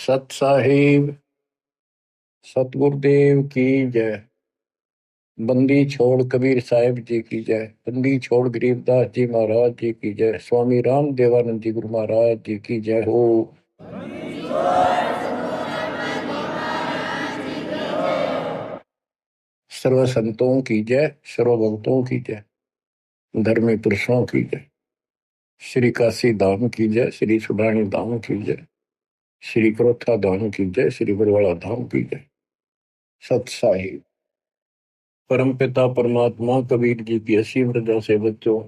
सत साहिब सतगुरुदेव की जय। बंदी छोड़ कबीर साहिब जी की जय। बंदी छोड़ गरीबदास जी महाराज जी की जय। स्वामी राम देवानंद जी गुरु महाराज जी की जय हो। सर्व संतों की जय, सर्व भक्तों की जय, धर्मी पुरुषों की जय। श्री काशी धाम की जय, श्री सुडानी धाम की जय, श्री क्रोथा धाम की जय, श्री बरवाड़ा धाम की जय। सत साहिब परम पिता परमात्मा कबीर जी की असीम रजा से बच्चों,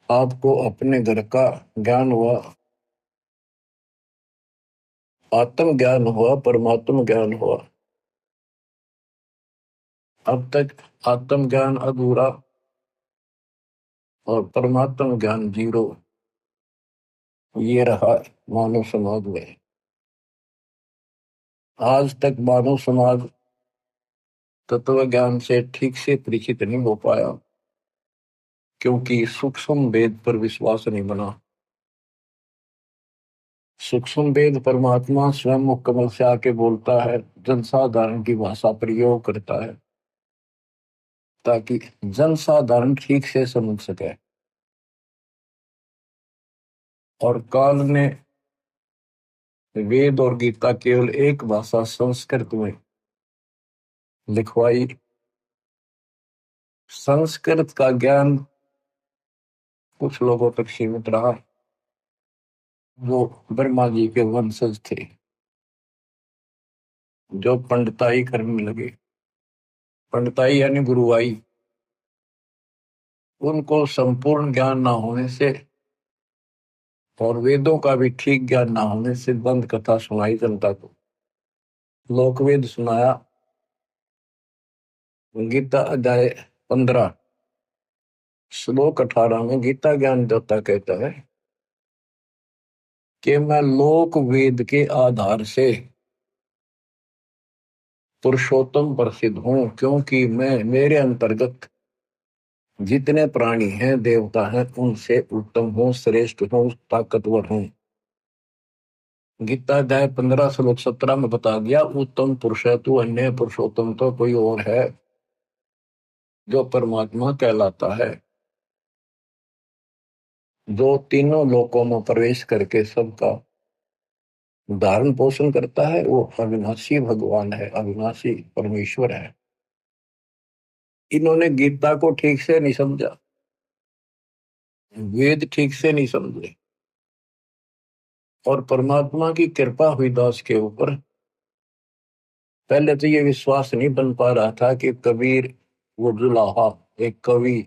आपको अपने घर का ज्ञान हुआ, आत्म ज्ञान हुआ, परमात्म ज्ञान हुआ। अब तक आत्म ज्ञान अधूरा और परमात्म ज्ञान जीरो, ये रहा मानव समाज में। आज तक मानव समाज तत्व ज्ञान से ठीक से परिचित नहीं हो पाया, क्योंकि सूक्ष्म वेद पर विश्वास नहीं बना। सूक्ष्म वेद परमात्मा स्वयं मुख कमल से आके बोलता है, जनसाधारण की भाषा प्रयोग करता है, ताकि जनसाधारण ठीक से समझ सके। और काल ने वेद और गीता केवल एक भाषा संस्कृत में लिखवाई। संस्कृत का ज्ञान कुछ लोगों तक सीमित रहा, वो ब्रह्मा जी के वंशज थे जो पंडिताई करने लगे। पंडिताई यानी गुरुवाई। उनको संपूर्ण ज्ञान ना होने से और वेदों का भी ठीक ज्ञान ना होने से दंत कथा सुनाई जनता को। लोकवेद सुनाया। गीता अध्याय 15 श्लोक 18 में गीता ज्ञान देवता कहता है कि मैं लोक वेद के आधार से पुरुषोत्तम प्रसिद्ध हूं, क्योंकि मैं मेरे अंतर्गत जितने प्राणी हैं, देवता हैं, उनसे उत्तम हूं, श्रेष्ठ हूं, ताकतवर हूं। गीता अध्याय 15 श्लोक 17 में बता दिया, उत्तम पुरुष है तू, अन्य पुरुषोत्तम तो कोई और है जो परमात्मा कहलाता है, जो तीनों लोकों में प्रवेश करके सबका धारण पोषण करता है। वो अविनाशी भगवान है, अविनाशी परमेश्वर है। इन्होंने गीता को ठीक से नहीं समझा, वेद ठीक से नहीं समझे, और परमात्मा की कृपा हुई दास के ऊपर। पहले तो ये विश्वास नहीं बन पा रहा था कि कबीर वो जुलाहा, एक कवि,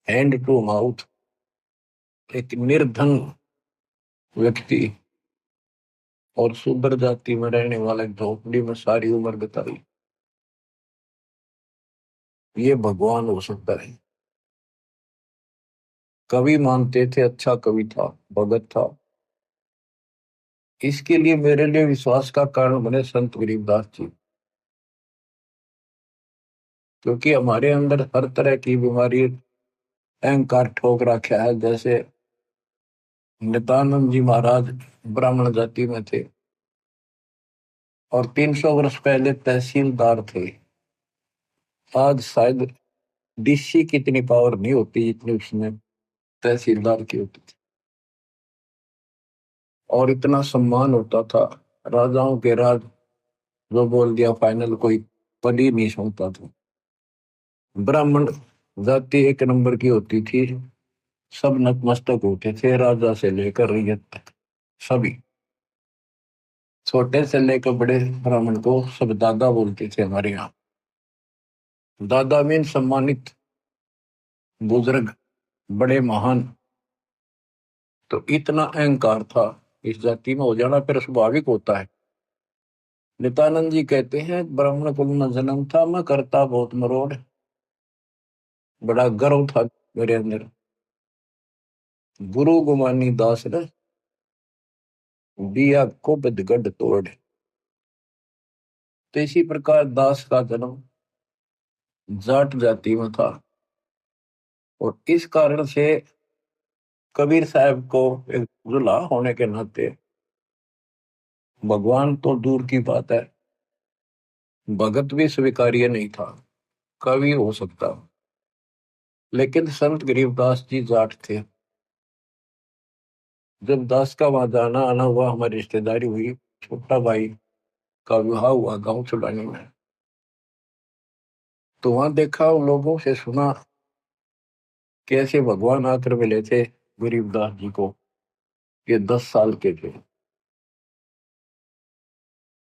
हैंड टू माउथ, एक निर्धन व्यक्ति और शूद्र जाति में रहने वाले झोपड़ी में सारी उम्र बिताई, ये भगवान हो सकता है। कवि मानते थे, अच्छा कवि था, भगत था। इसके लिए मेरे लिए विश्वास का कारण बने संत गरीबदास जी, क्योंकि हमारे अंदर हर तरह की बीमारी अहंकार ठोक रखा है। जैसे नित्यानंद जी महाराज ब्राह्मण जाति में थे और 300 वर्ष पहले तहसीलदार थे। आज शायद डीसी की इतनी पावर नहीं होती जितनी उसमें तहसीलदार की होती थी, और इतना सम्मान होता था। राजाओं के राज जो बोल दिया फाइनल, कोई पद ही नहीं सुनता था। ब्राह्मण जाति एक नंबर की होती थी, सब नतमस्तक होते थे, राजा से लेकर रैयत तक सभी। छोटे से लेकर बड़े ब्राह्मण को सब दादा बोलते थे हमारे यहाँ। दादा मीन सम्मानित, बुजुर्ग, बड़े महान। तो इतना अहंकार था इस जाति में हो जाना फिर स्वाभाविक होता है। नित्यानंद जी कहते हैं, ब्राह्मण कुल में जन्म था, मैं करता बहुत मरोड़, बड़ा गर्व था मेरे अंदर। गुरु गुमानी दास ने दिया को बिदगढ़ तोड़। तो इसी प्रकार दास का जन्म जाट जाति में था, और इस कारण से कबीर साहब को एक दूल्हा होने के नाते भगवान तो दूर की बात है, भगत भी स्वीकार्य नहीं था। कवि हो सकता, लेकिन संत गरीबदास जी जाट थे। जब दास का वहां जाना आना हुआ, हमारी रिश्तेदारी हुई, छोटा भाई का विवाह हुआ गांव चुलानी में, तो वहां देखा, उन लोगों से सुना कैसे भगवान आकर मिले थे गरीबदास जी को। ये 10 साल के थे।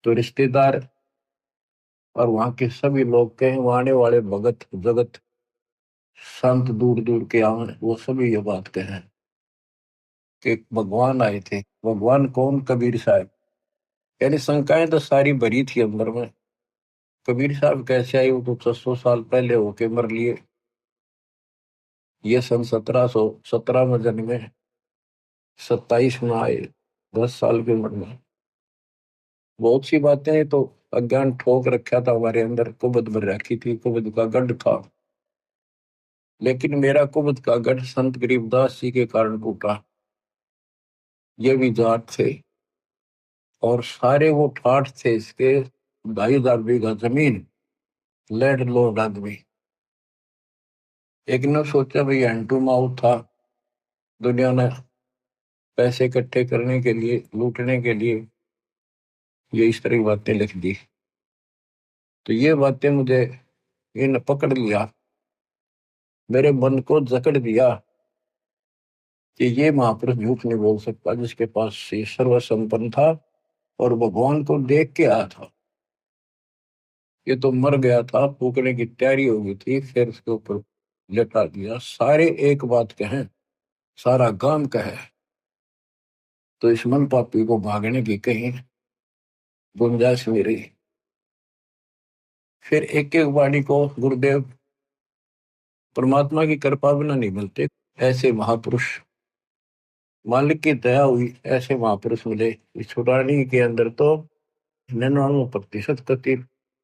तो रिश्तेदार और वहां के सभी लोग कहें, वहां आने वाले भगत जगत संत दूर दूर के आए, वो सभी ये बात कहें कि भगवान आए थे। भगवान कौन? कबीर साहब। यानी शंकाएं तो सारी भरी थी अंदर में। कबीर साहब कैसे आए? वो तो 600 साल पहले होके मर लिए। ये सन 1717 में जन्मे, 27 में आए, 10 साल की उम्र में। बहुत सी बातें तो अज्ञान ठोक रखा था हमारे अंदर, कुबद भर रखी थी, कुबद का गढ़ था। लेकिन मेरा कुबद का गढ़ संत गरीबदास जी के कारण टूटा। ये भी जाट थे और सारे वो ठाठ थे इसके, 2,500 बीघा जमीन, लैंड लॉर्ड आदमी। एक ने सोचा भाई हैंड टू माउथ था, दुनिया ने पैसे इकट्ठे करने के लिए, लूटने के लिए ये इस तरह की बातें लिख दी। तो ये बातें मुझे इन पकड़ लिया, मेरे मन को जकड़ दिया कि ये महापुरुष झूठ नहीं बोल सकता, जिसके पास ये सर्व संपन्न था और भगवान को देख के आया था। ये तो मर गया था, फूकने की तैयारी हो गई थी, फिर उसके ऊपर लटा दिया। सारे एक बात कहें, सारा गांव कहे, तो इस मन पापी को भागने की कहीं गुंजाइश नहीं रही। फिर एक एक वाणी को गुरुदेव, परमात्मा की कृपा बिना नहीं मिलते ऐसे महापुरुष, मालिक की दया हुई ऐसे महापुरुष मिले। इस छुड़ानी के अंदर तो 99% कति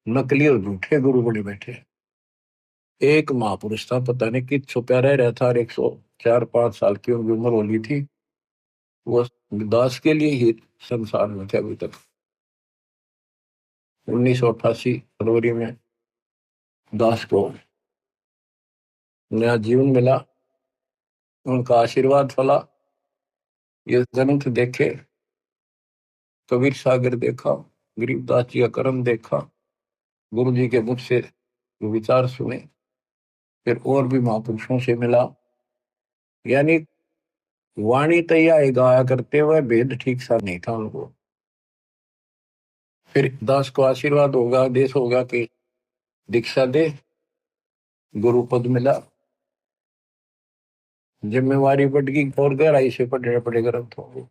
नकली और झूठे गुरु बने बैठे। एक महापुरुष था, पता नहीं कि छुपा रह रहा था, और 104-105 साल की उनकी उम्र होनी थी। वो दास के लिए ही संसार में थे अभी तक। 1988 फरवरी में दास को नया जीवन मिला, उनका आशीर्वाद फला। ये ग्रंथ देखे, कबीर सागर देखा, गरीबदास जी का कर्म देखा, गुरु जी के मुख से विचार सुने, फिर और भी महापुरुषों से मिला। यानी वाणी तैयार गाया करते हुए भेद ठीक सा नहीं था उनको। फिर दास को आशीर्वाद होगा, आदेश होगा कि दीक्षा दे, गुरु पद मिला, जिम्मेवारी बढ़ गई और गहराई से पढ़ने पड़े ग्रंथों को।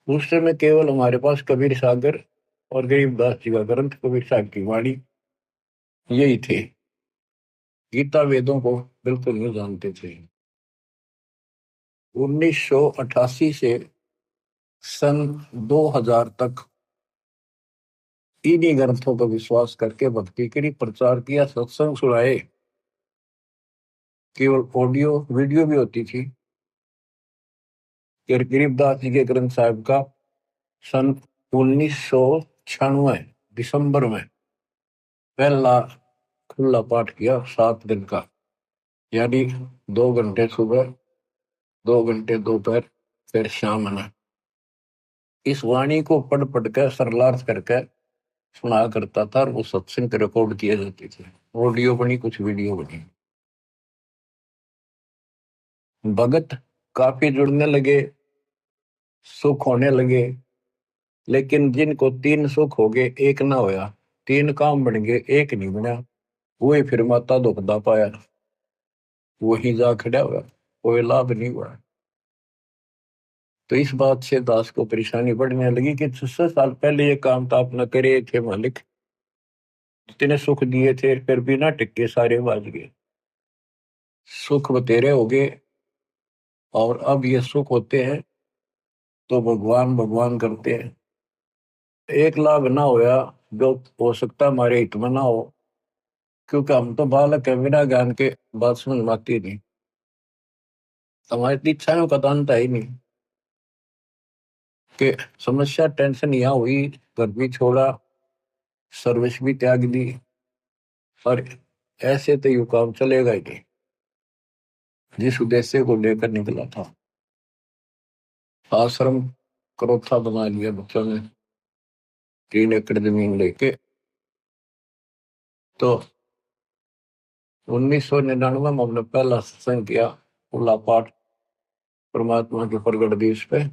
उस समय केवल हमारे पास कबीर सागर और गरीबदास जी का ग्रंथ, कबीर साहब की वाणी, यही थे। गीता वेदों को बिल्कुल नहीं जानते थे। 1988 से सन 2000 तक इन्हीं ग्रंथों पर विश्वास करके भक्ति करी, प्रचार किया, सत्संग सुनाए। केवल ऑडियो वीडियो भी होती थी। गरीबदास जी के ग्रंथ साहब का सन 1996 दिसंबर में पहला खुला पाठ किया, 7 दिन का। यानी 2 घंटे सुबह, 2 घंटे दोपहर, फिर शाम में। इस वाणी को पढ़ पढ़ कर सरलार्थ करके सुना करता था, और वो सत्संग रिकॉर्ड किए जाते थे। ऑडियो बनी, कुछ वीडियो बनी। भगत काफी जुड़ने लगे, सुख होने लगे। लेकिन जिनको 3 सुख हो गए, एक ना होया, 3 काम बन गए, एक नहीं बना, वही फिर माता दुखदा पाया, वही जा खड़ा हुआ, कोई लाभ नहीं हुआ। तो इस बात से दास को परेशानी बढ़ने लगी कि 600 साल पहले ये काम तो आप न करे थे मालिक, जितने सुख दिए थे फिर बिना टिक्के सारे बाज गए, सुख बतेरे हो गए। और अब ये सुख होते हैं तो भगवान भगवान करते हैं। एक लाभ ना होया, जो हो सकता हमारे हित में ना हो, क्योंकि हम तो बालक है, बिना ज्ञान के बात समझ में आती नहीं। हमारी इच्छाओं का तो अंत है ही नहीं कि समस्या टेंशन यहाँ हुई, घर भी छोड़ा, सर्विस भी त्याग दी, और ऐसे तो यू काम चलेगा ही नहीं। जिस उद्देश्य को लेकर निकला था, आश्रम करोथा बना लिया बच्चों ने, 3 एकड़ जमीन लेके। तो 1999 में हमने पहला सत्संग किया, खुला पाठ परमात्मा के प्रगट दिवस पे।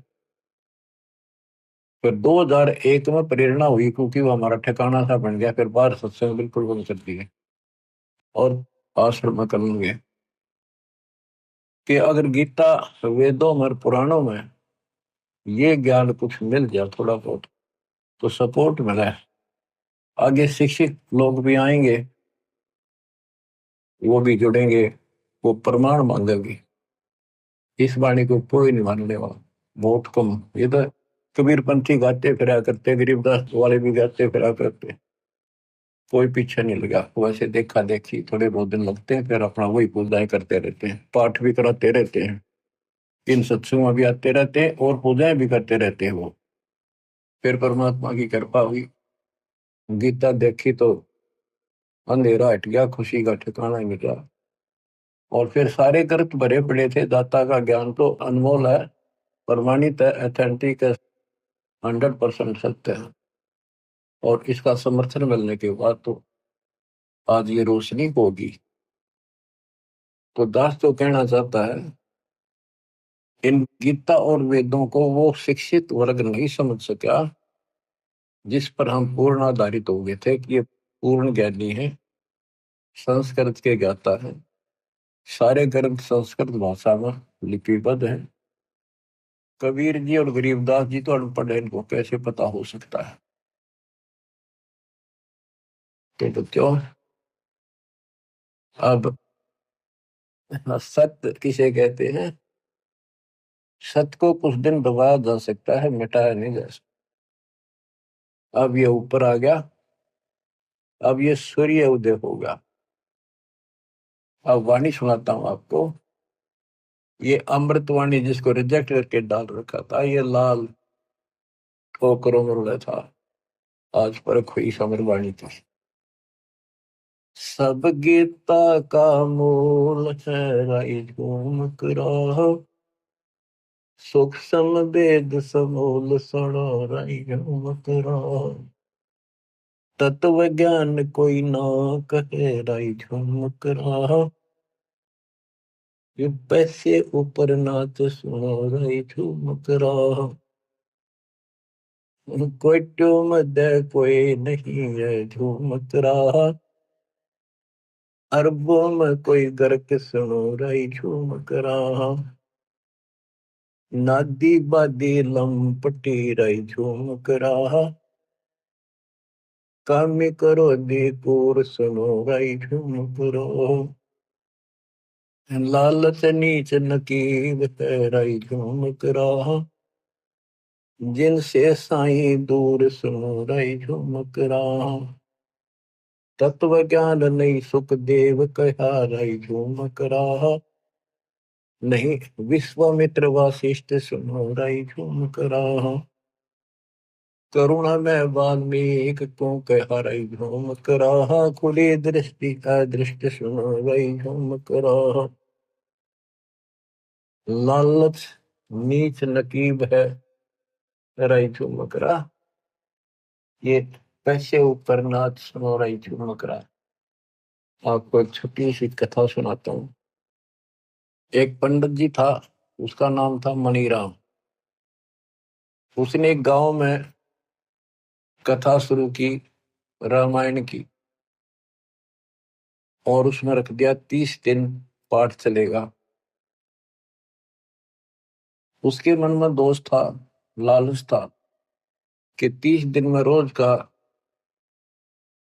फिर 2001 में प्रेरणा हुई, क्योंकि वो हमारा ठिकाना सा बन गया। फिर बाहर सत्संग बिल्कुल बंद कर दिए और आश्रम में करेंगे कि अगर गीता, वेदों में, पुराणों में ये ज्ञान कुछ मिल जाए थोड़ा बहुत, तो सपोर्ट मिला है, आगे शिक्षित लोग भी आएंगे, वो भी जुड़ेंगे, वो प्रमाण मांगेंगे। इस वाणी को कोई नहीं मानने वाला, बहुत कम। ये तो कबीरपंथी गाते फिरा करते, गरीबदास वाले भी गाते फिरा करते, कोई पीछे नहीं लगा। वैसे देखा देखी थोड़े बहुत दिन लगते हैं, फिर अपना वही पूजाएं करते रहते हैं, पाठ भी कराते रहते हैं, इन सत्संगों में भी आते रहते हैं और पूजाएं भी करते रहते हैं वो। फिर परमात्मा की कृपा हुई, गीता देखी तो अंधेरा हट गया, खुशी का ठिकाना ही मिला। और फिर सारे ग्रंथ भरे पड़े थे, दाता का ज्ञान तो अनमोल है, प्रमाणित है, अथेंटिक है, 100% सत्य है। और इसका समर्थन मिलने के बाद तो आज ये रोशनी होगी। तो दास तो कहना चाहता है, इन गीता और वेदों को वो शिक्षित वर्ग नहीं समझ सका, जिस पर हम पूर्ण आधारित हो गए थे कि ये पूर्ण ज्ञानी है, संस्कृत के ज्ञाता है, सारे ग्रंथ संस्कृत भाषा में लिपिबद्ध है। कबीर जी और गरीबदास जी तो अनपढ़ है, इनको कैसे पता हो सकता है? तो क्यों? अब सत्य किसे कहते हैं? सत्य को कुछ दिन दबाया जा सकता है, मिटाया नहीं जा सकता। अब ये ऊपर आ गया, अब ये सूर्य उदय होगा। अब वाणी सुनाता हूं आपको। ये अमृतवाणी जिसको रिजेक्ट करके डाल रखा था, ये लाल ठोकरों में रुला था, आज पर हुई समरवाणी थी। सब गीता का मूल है, राई झूम कराहो, सुख सम वेद समूल सड़ो, राई झूम कराहो। तत्व ज्ञान कोई ना कहे, राई झूम कराहो, ये पैसे ऊपर नाच सुनो, राई झूम कराहो। कोई ट्यूम दे कोई नहीं है, झूम कराहा, अरबों में कोई गर्क सुनो, राई झूम कराहा। नादी बादी लंपटी, राई झूम कराहा, कामी करो दी पूर सुनो, राई झूम करो। लालच नीच नकीब है, राई झूम कराहा, जिनसे साईं दूर सुनो, राई झूम कराहा। तत्व ज्ञान नहीं सुख देव कहा, राई झूम कराहा, नहीं विश्वामित्र वासिष्ठ सुनो, राई झूम कराहा। करुणा में वाल्मीकि को कहा, राई झूम कराहा, खुली दृष्टि अदृष्ट सुनो, राई झूम कराहा। लालच नीच नकीब है, राई झूम करा, ये पैसे ऊपर नाच सुनो, राई झूम करा। आपको एक छोटी सी कथा सुनाता हूँ। एक पंडित जी था, उसका नाम था मनीराम। उसने एक गांव में कथा शुरू की, रामायण की, और उसमें रख दिया 30 दिन पाठ चलेगा। उसके मन में दोष था, लालच था कि 30 दिन में रोज का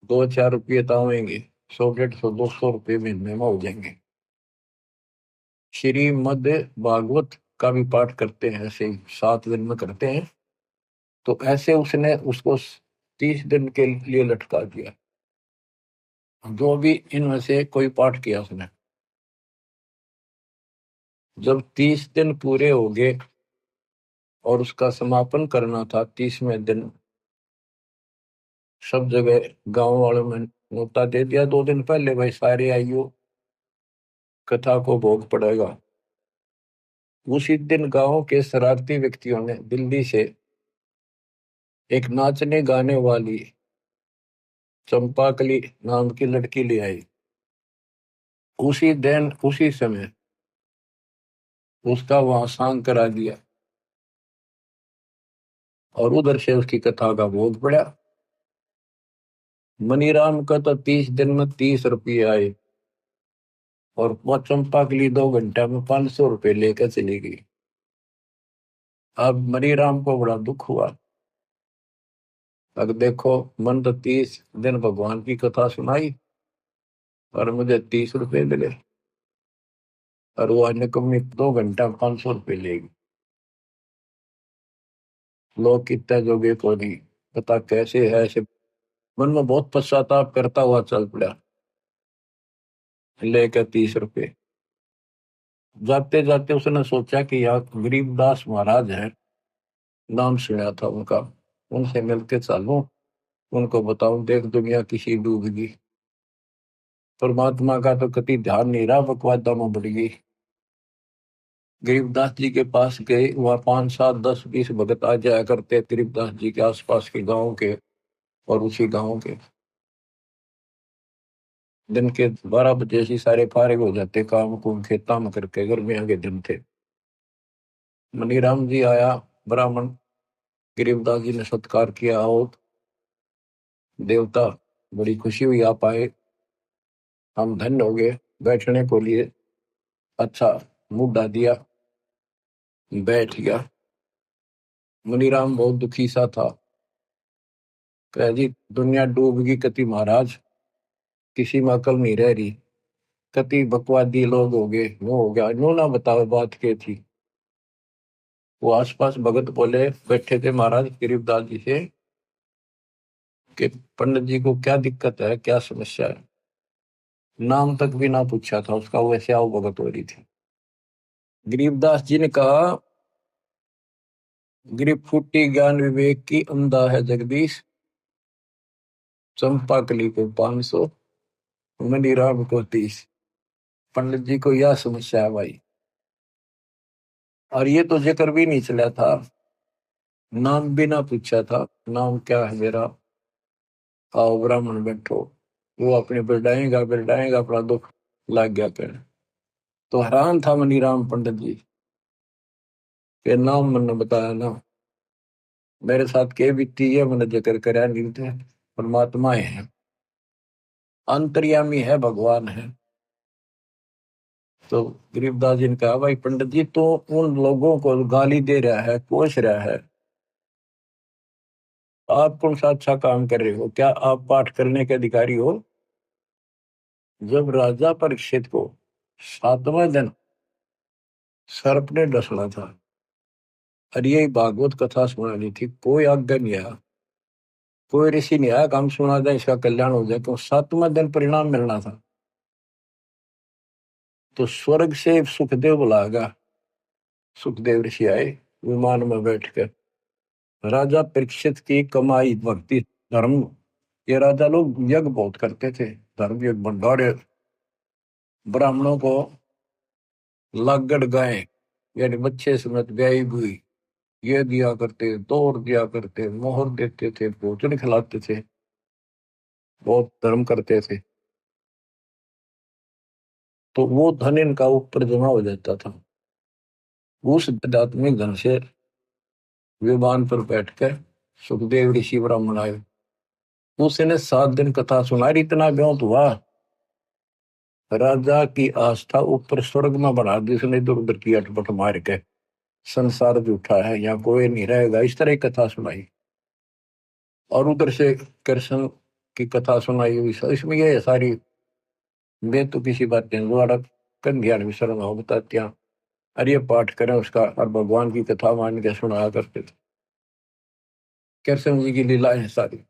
2-4 रुपये तो आएंगे, 100, 150, 200 रुपये महीने में हो जाएंगे। श्रीमद् भागवत का भी पाठ करते हैं, ऐसे ही 7 दिन में करते हैं। तो ऐसे उसने उसको 30 दिन के लिए लटका दिया। जो भी इनमें से कोई पाठ किया उसने, जब 30 दिन पूरे हो गए और उसका समापन करना था 30वें दिन, सब जगह गांव वालों में न्योता दे दिया 2 दिन पहले, भाई सारे आइयो, कथा को भोग पड़ेगा। उसी दिन गांव के शरारती व्यक्तियों ने दिल्ली से एक नाचने गाने वाली चंपाकली नाम की लड़की ले आई। उसी दिन उसी समय उसका वहां सांग करा दिया और उधर से उसकी कथा का भोग पड़ा। मनीराम का तो 30 दिन में 30 रुपये आए और वो चंपा के लिए 2 घंटा में 500 रुपये लेकर चली गई। अब मनीराम को बड़ा दुख हुआ। अब देखो, मन तो 30 दिन भगवान की कथा सुनाई और मुझे 30 रुपये मिले, और वो निकम्मी 2 घंटा 500 रुपये लेगी। लोग कितने जोगे को नहीं पता कैसे है ऐसे। मन में बहुत पश्चाताप करता हुआ चल पड़ा, लेकर 30 रुपये। जाते जाते उसने सोचा कि यार गरीबदास महाराज है, नाम सुना था उनका, उनसे मिलके चलूं, उनको बताऊं देख दुनिया किसी डूबगी, परमात्मा का तो कति ध्यान नहीं रहा, बकवादा में बढ़ गई। गरीबदास जी के पास गए, वहां 5 7 10 20 भगत आ जाया करते गरीबदास जी के आसपास के गांव के और उसी गांव के। दिन के 12 बजे से सारे फारिग हो जाते काम कुम खेता में करके, गर्मियों के दिन थे। मनीराम जी आया, ब्राह्मण गरीबदास जी ने सत्कार किया, आओ देवता, बड़ी खुशी हुई आप आए, हम धन्य हो गए, बैठने को लिए अच्छा मुद्दा दिया, बैठ गया। मुनीराम बहुत दुखी सा था, कह जी दुनिया डूबगी कति महाराज, किसी में अकल नहीं रह रही, कति बकवादी लोग हो गए, वो हो गया, नो ना बताओ बात क्या थी। वो आसपास भगत बोले बैठे थे महाराज गरीबदास जी से कि पंडित जी को क्या दिक्कत है, क्या समस्या है। नाम तक भी ना पूछा था उसका, वैसे आओ भगत हो रही थी। गरीबदास जी ने कहा, गरीब फूटी ज्ञान विवेक की अंधा है जगदीश, चंपा कली को 500, मनीराम को 30। पंडित जी को यह समस्या है भाई, और ये तो जिक्र भी नहीं चला था, नाम भी ना पूछा था, नाम क्या है मेरा, आओ ब्राह्मण बैठो। वो अपने बिरडाएगा बिरडाएगा, अपना दुख लग गया कहने। तो हैरान था मनीराम पंडित जी के नाम मैंने बताया ना, मेरे साथ के बीती है मैंने जिक्र कराया नहीं थे, परमात्मा है, अंतर्यामी है, भगवान है। तो गरीबदास जी ने कहा, भाई पंडित जी तो उन लोगों को गाली दे रहा है, कोस रहा है, आप कौन सा अच्छा काम कर रहे हो, क्या आप पाठ करने के अधिकारी हो। जब राजा परीक्षित को 7वें दिन सर्प ने डसना था और यही भागवत कथा सुनानी थी, कोई आज्ञा नहीं आया, कोई ऋषि नहीं आया काम सुना दे इसका कल्याण हो जाए, क्यों 7वें दिन परिणाम मिलना था। तो स्वर्ग से सुखदेव बुलाएगा, सुखदेव ऋषि आए विमान में बैठकर, राजा परीक्षित की कमाई भक्ति धर्म, ये राजा लोग यज्ञ बहुत करते थे, धर्म यज्ञ भंडारे, ब्राह्मणों को लागड़ गाय यानी बच्चे समेत ब्याई हुई ये दिया करते, तोड़ दिया करते, मोहर देते थे, भोजन खिलाते थे, बहुत धर्म करते थे। तो वो धन इनका ऊपर जमा हो जाता था। उस आध्यात्मिक धन से विमान पर बैठकर सुखदेव ऋषि ब्राह्मण आए, उसने 7 दिन कथा सुनाई, इतना व्योत हुआ, राजा की आस्था ऊपर स्वर्ग में बढ़ा दी उसने, इधर उधर की अटपट मार के, संसार झूठा है, यहाँ कोई नहीं रहेगा, इस तरह की कथा सुनाई। और उधर से कृष्ण की कथा सुनाई हुई, इसमें ये सारी वे तो किसी बात नहीं द्वारा कन्या विशरण हो बताते हैं, अरे पाठ करें उसका, और भगवान की कथा मान के सुनाया करते थे, कृष्ण जी की लीलाएं सारी।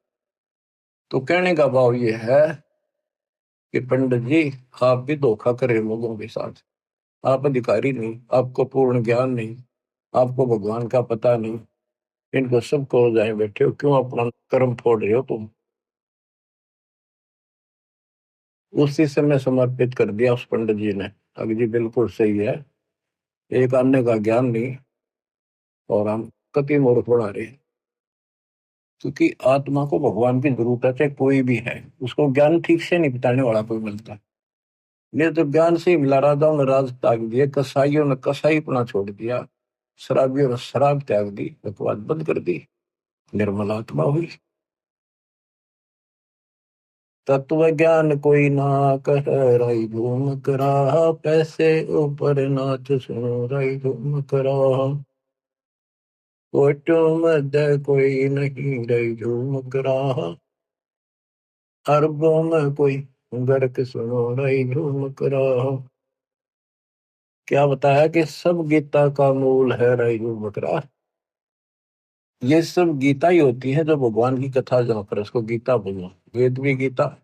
तो कहने का भाव ये है कि पंडित जी आप भी धोखा करें लोगों के साथ, आप अधिकारी नहीं, आपको पूर्ण ज्ञान नहीं, आपको भगवान का पता नहीं, इनको सबको जाए बैठे हो, क्यों अपना कर्म फोड़ रहे हो तुम? उसी समय समर्पित कर दिया उस पंडित जी ने। अभी जी बिल्कुल सही है, एक अन्य का ज्ञान नहीं, और हम कति मूर्ख बना रहे हैं। क्योंकि आत्मा को भगवान की जरूरत है, चाहे कोई भी है, उसको ज्ञान ठीक से नहीं बताने वाला कोई मिलता। नहीं तो ज्ञान से ही मिला, राजाओं ने राज त्याग दिए, कसाईयों ने कसाईपना छोड़ दिया, शराबियों ने शराब त्याग दी, बकवास बंद कर दी, निर्मल आत्मा हुई। तत्व ज्ञान कोई ना कह, राई घूम करा, पैसे ऊपर नाच सुनो, राई घूम करा। कोटो मध्य कोई नहीं, राई झूम करा, अरबों में कोई गर्क सुनो, राई झूम करा। क्या बताया कि सब गीता का मूल है राई झूम करा। ये सब गीता ही होती है, जो भगवान की कथा जहाँ पर उसको गीता बोलो। वेद भी गीता,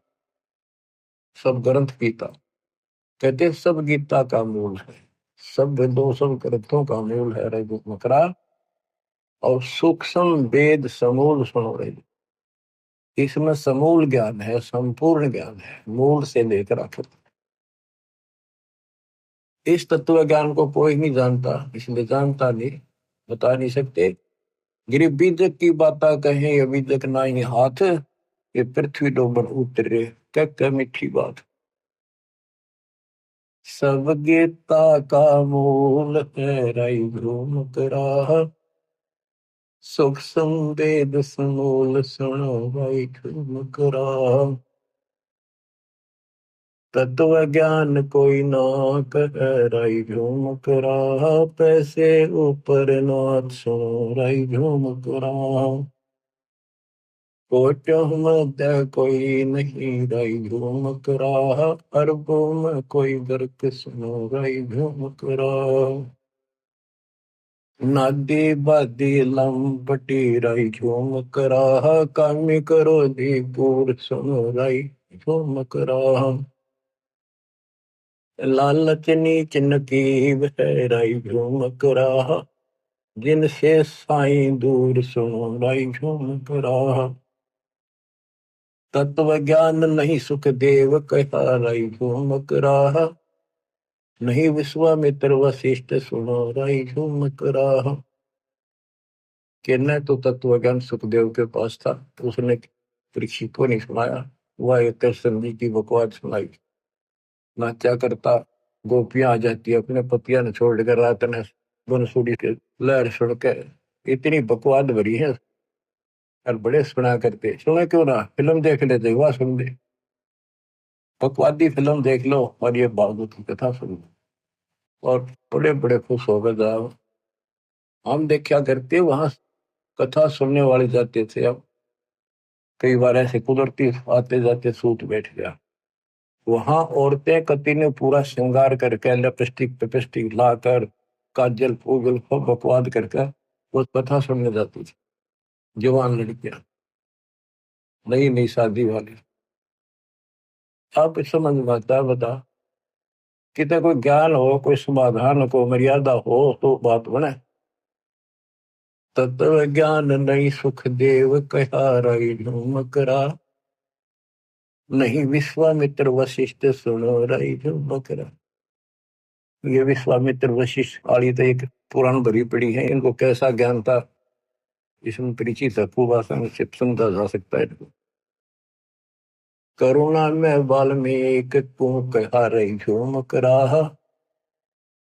सब ग्रंथ गीता। कहते हैं सब गीता का मूल है, सब वेदों सब ग्रंथों का मूल है रे मकरा। और सूक्ष्म वेद समूल सुनो रे। इसमें समूल ज्ञान है, संपूर्ण ज्ञान है, मूल से लेकर आखिर। इस तत्व ज्ञान को कोई नहीं जानता, इसलिए जानता नहीं, बता नहीं सकते। गिरी बीजक की बाता कहे, ये बीजक ना ही हाथ, ये पृथ्वी डोबर उतरे, क्या मीठी बात। सब गीता का मूल है राई भ्रूम करा, सुख संवेद समूल सुनो राई भ्रूम करा। तत्व ज्ञान कोई ना कह, राई भ्रूम करा, पैसे ऊपर नाथ सुनो, राई भ्रूम करा। कोटि मध्य कोई नहीं, राई भ्रूम करा, अरबों में कोई गर्क सुनो, राई भ्रूम करा। नादी बादी लंपटी, राई झूम करा, कामी करो दी पूर सुनो, राई झूम करा। लालच नीच नकीब है, राई झूम करा, जिनसे साईं दूर सुनो, राई झूम करा। तत्व ज्ञान नहीं सुख देव कहा, राई झूम करा, नहीं विश्वामित्र वशिष्ठ सुनो, राई झूम करा। कि न तो तत्व ज्ञान सुखदेव के पास था, तो उसने परीक्षित को नहीं सुनाया, वह एक कृष्ण जी की बकवास सुनाई। नाचा करता, गोपियां आ जाती, अपने पतिया ने छोड़कर रात ने बंसुरी के लहर सुन के, इतनी बकवाद भरी है। और बड़े सुना करते, सुने क्यों ना, फिल्म देख लेते, वह सुन ले, बकवादी फिल्म देख लो और ये भागवत की कथा सुन लो, और बड़े बड़े खुश हो गए जाओ। हम देखा करते वहां, कथा सुनने वाले जाते थे। अब कई बार ऐसे कुदरती आते जाते सूत बैठ गया, वहां औरतें कति ने पूरा श्रृंगार करके, लिपस्टिक पिपस्टिक लाकर, काजल फूगल सब बकवाद करके वो कथा सुनने जाती थी। जवान लड़कियां, नई नई शादी वाली। आप समझ में आता है, बता, कितने कोई ज्ञान हो, कोई समाधान हो, कोई मर्यादा हो तो बात बने। तत्व ज्ञान नहीं सुख देव कहा, राई झूम करा, नहीं विश्वामित्र वशिष्ठ सुनो, राई झूम करा। ये विश्वामित्र वशिष्ठ वाली तो एक पुराण भरी पड़ी है, इनको कैसा ज्ञान था इसमें परिचित है, खूब आसानी से समझा जा सकता है इनको। करुणा में वाल्मीकि को कहा, रही झूम करा,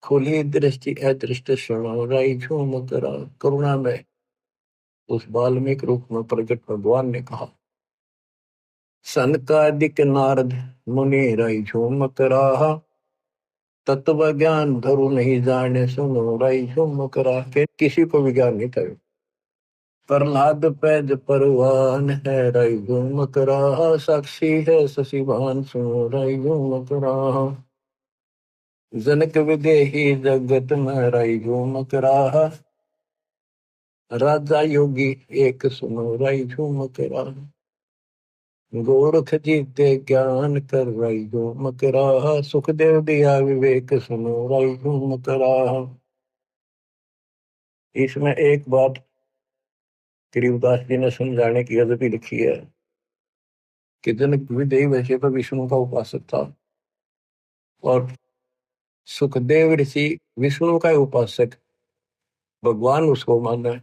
खुली दृष्टि अदृष्ट सुनो, रही झूम करा। करुणा में उस वाल्मीकि रूप में प्रकट भगवान ने कहा, सनकादिक नारद मुनि, रही झूम करा, तत्व ज्ञान धरु नहीं जाने सुनो, रही झूम करा। फिर किसी को भी ज्ञान नहीं था। प्रहलाद पैज परवान है, रई घूम करा, साक्षी है शशिभान सुनो, रई घूम करा। जनक विदेही जगत में, रई घूम करा, राजा योगी एक सुनो, रई झूम करा। गोरख जीते ज्ञान कर रही जो मकराहा, सुखदेव दिया विवेक सुनो रही जो मकराहा। इसमें एक बात गरीबदास जी ने समझाने की अदबी लिखी है कि जनक विदेह वैसे तो विष्णु का उपासक था और सुखदेव ऋषि विष्णु का उपासक, भगवान उसको माना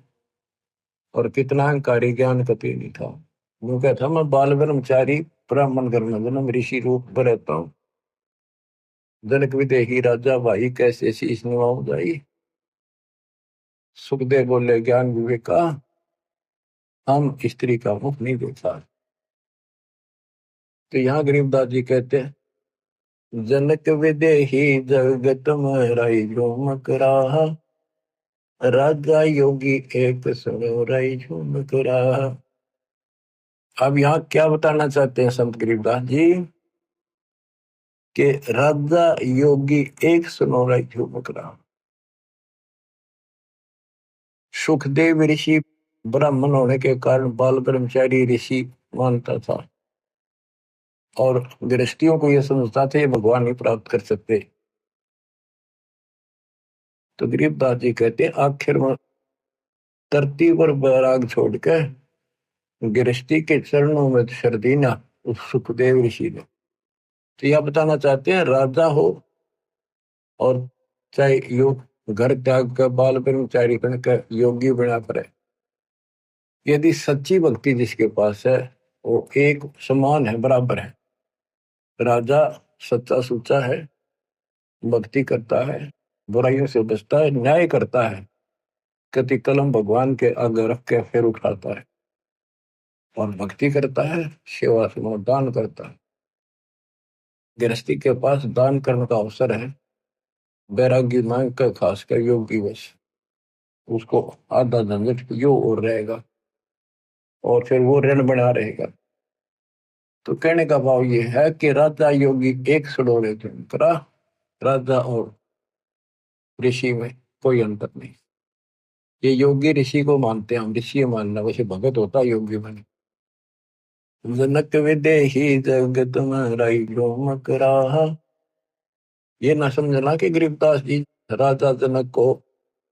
और कितना अहंकारी, ज्ञान कति नहीं था। वो कहता मैं बाल ब्रह्मचारी ब्राह्मण घर में जन्म ऋषि रूप में रहता हूँ। जनक विदेही राजा भाई कैसे शीश निभाऊं जाई। सुखदेव बोले ज्ञान विवेक का हम स्त्री का मुख नहीं देखा। तो यहाँ गरीबदास जी कहते हैं जनक विदेही जगत में रही झूमक रहा, राजा योगी एक सुनो रही झूमक रहा। अब यहाँ क्या बताना चाहते हैं संत गरीबदास जी कि राजा योगी एक सुनो रही झूमक रहा। सुखदेव ऋषि ब्राह्मण होने के कारण बाल ब्रह्मचारी ऋषि मानता था और गृहस्थियों को यह समझता था ये भगवान नहीं प्राप्त कर सकते। तो गरीबदास जी कहते आखिर में धरती पर बैराग छोड़ के गृहस्थी के चरणों में शर दीना उस सुखदेव ऋषि ने। तो यह बताना चाहते हैं राजा हो और चाहे योग घर त्याग कर बाल ब्रह्मचारी बन कर योगी बना पड़े, यदि सच्ची भक्ति जिसके पास है वो एक समान है, बराबर है। राजा सच्चा सुच्चा है, भक्ति करता है, बुराइयों से बचता है, न्याय करता है, कति कलम भगवान के आगे रख के फिर उठाता है और भक्ति करता है, सेवा से दान करता है। गृहस्थी के पास दान करने का अवसर है, बैरागी मांग कर खासकर योगी वश उसको आधा झंझट यो और रहेगा और फिर वो ऋण बना रहेगा। तो कहने का भाव ये है कि राजा योगी एक सड़ोरे करा, राजा और ऋषि में कोई अंतर नहीं। ये योगी ऋषि को मानते हैं, हम ऋषि मानना, वैसे भगत होता है योगी बने। जनक विदेही जगत में रही झूमक रहा। ये ना समझना कि गरीबदास जी राजा जनक को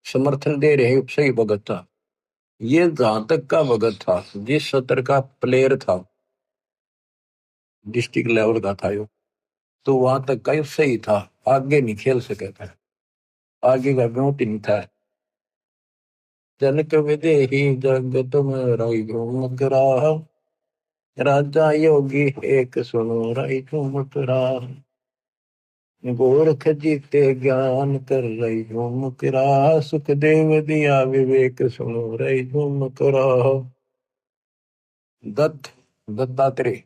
समर्थन दे रहे सही भगत था। ये जहां तक का भगत था, जिस सत्र का प्लेयर था, डिस्ट्रिक्ट लेवल का था यो, तो वहां तक का सही था, आगे नहीं खेल सके था, आगे का ब्योट नहीं था। जनक विदेही जगत में रही झूमक रहा, राजा योगी एक सुनो रही झूमक रहा। गोरख जीते ज्ञान कर रही झूमक रहा, सुखदेव दिया विवेक सुनो रही झूमक रहा। दत्त दत्तात्रेय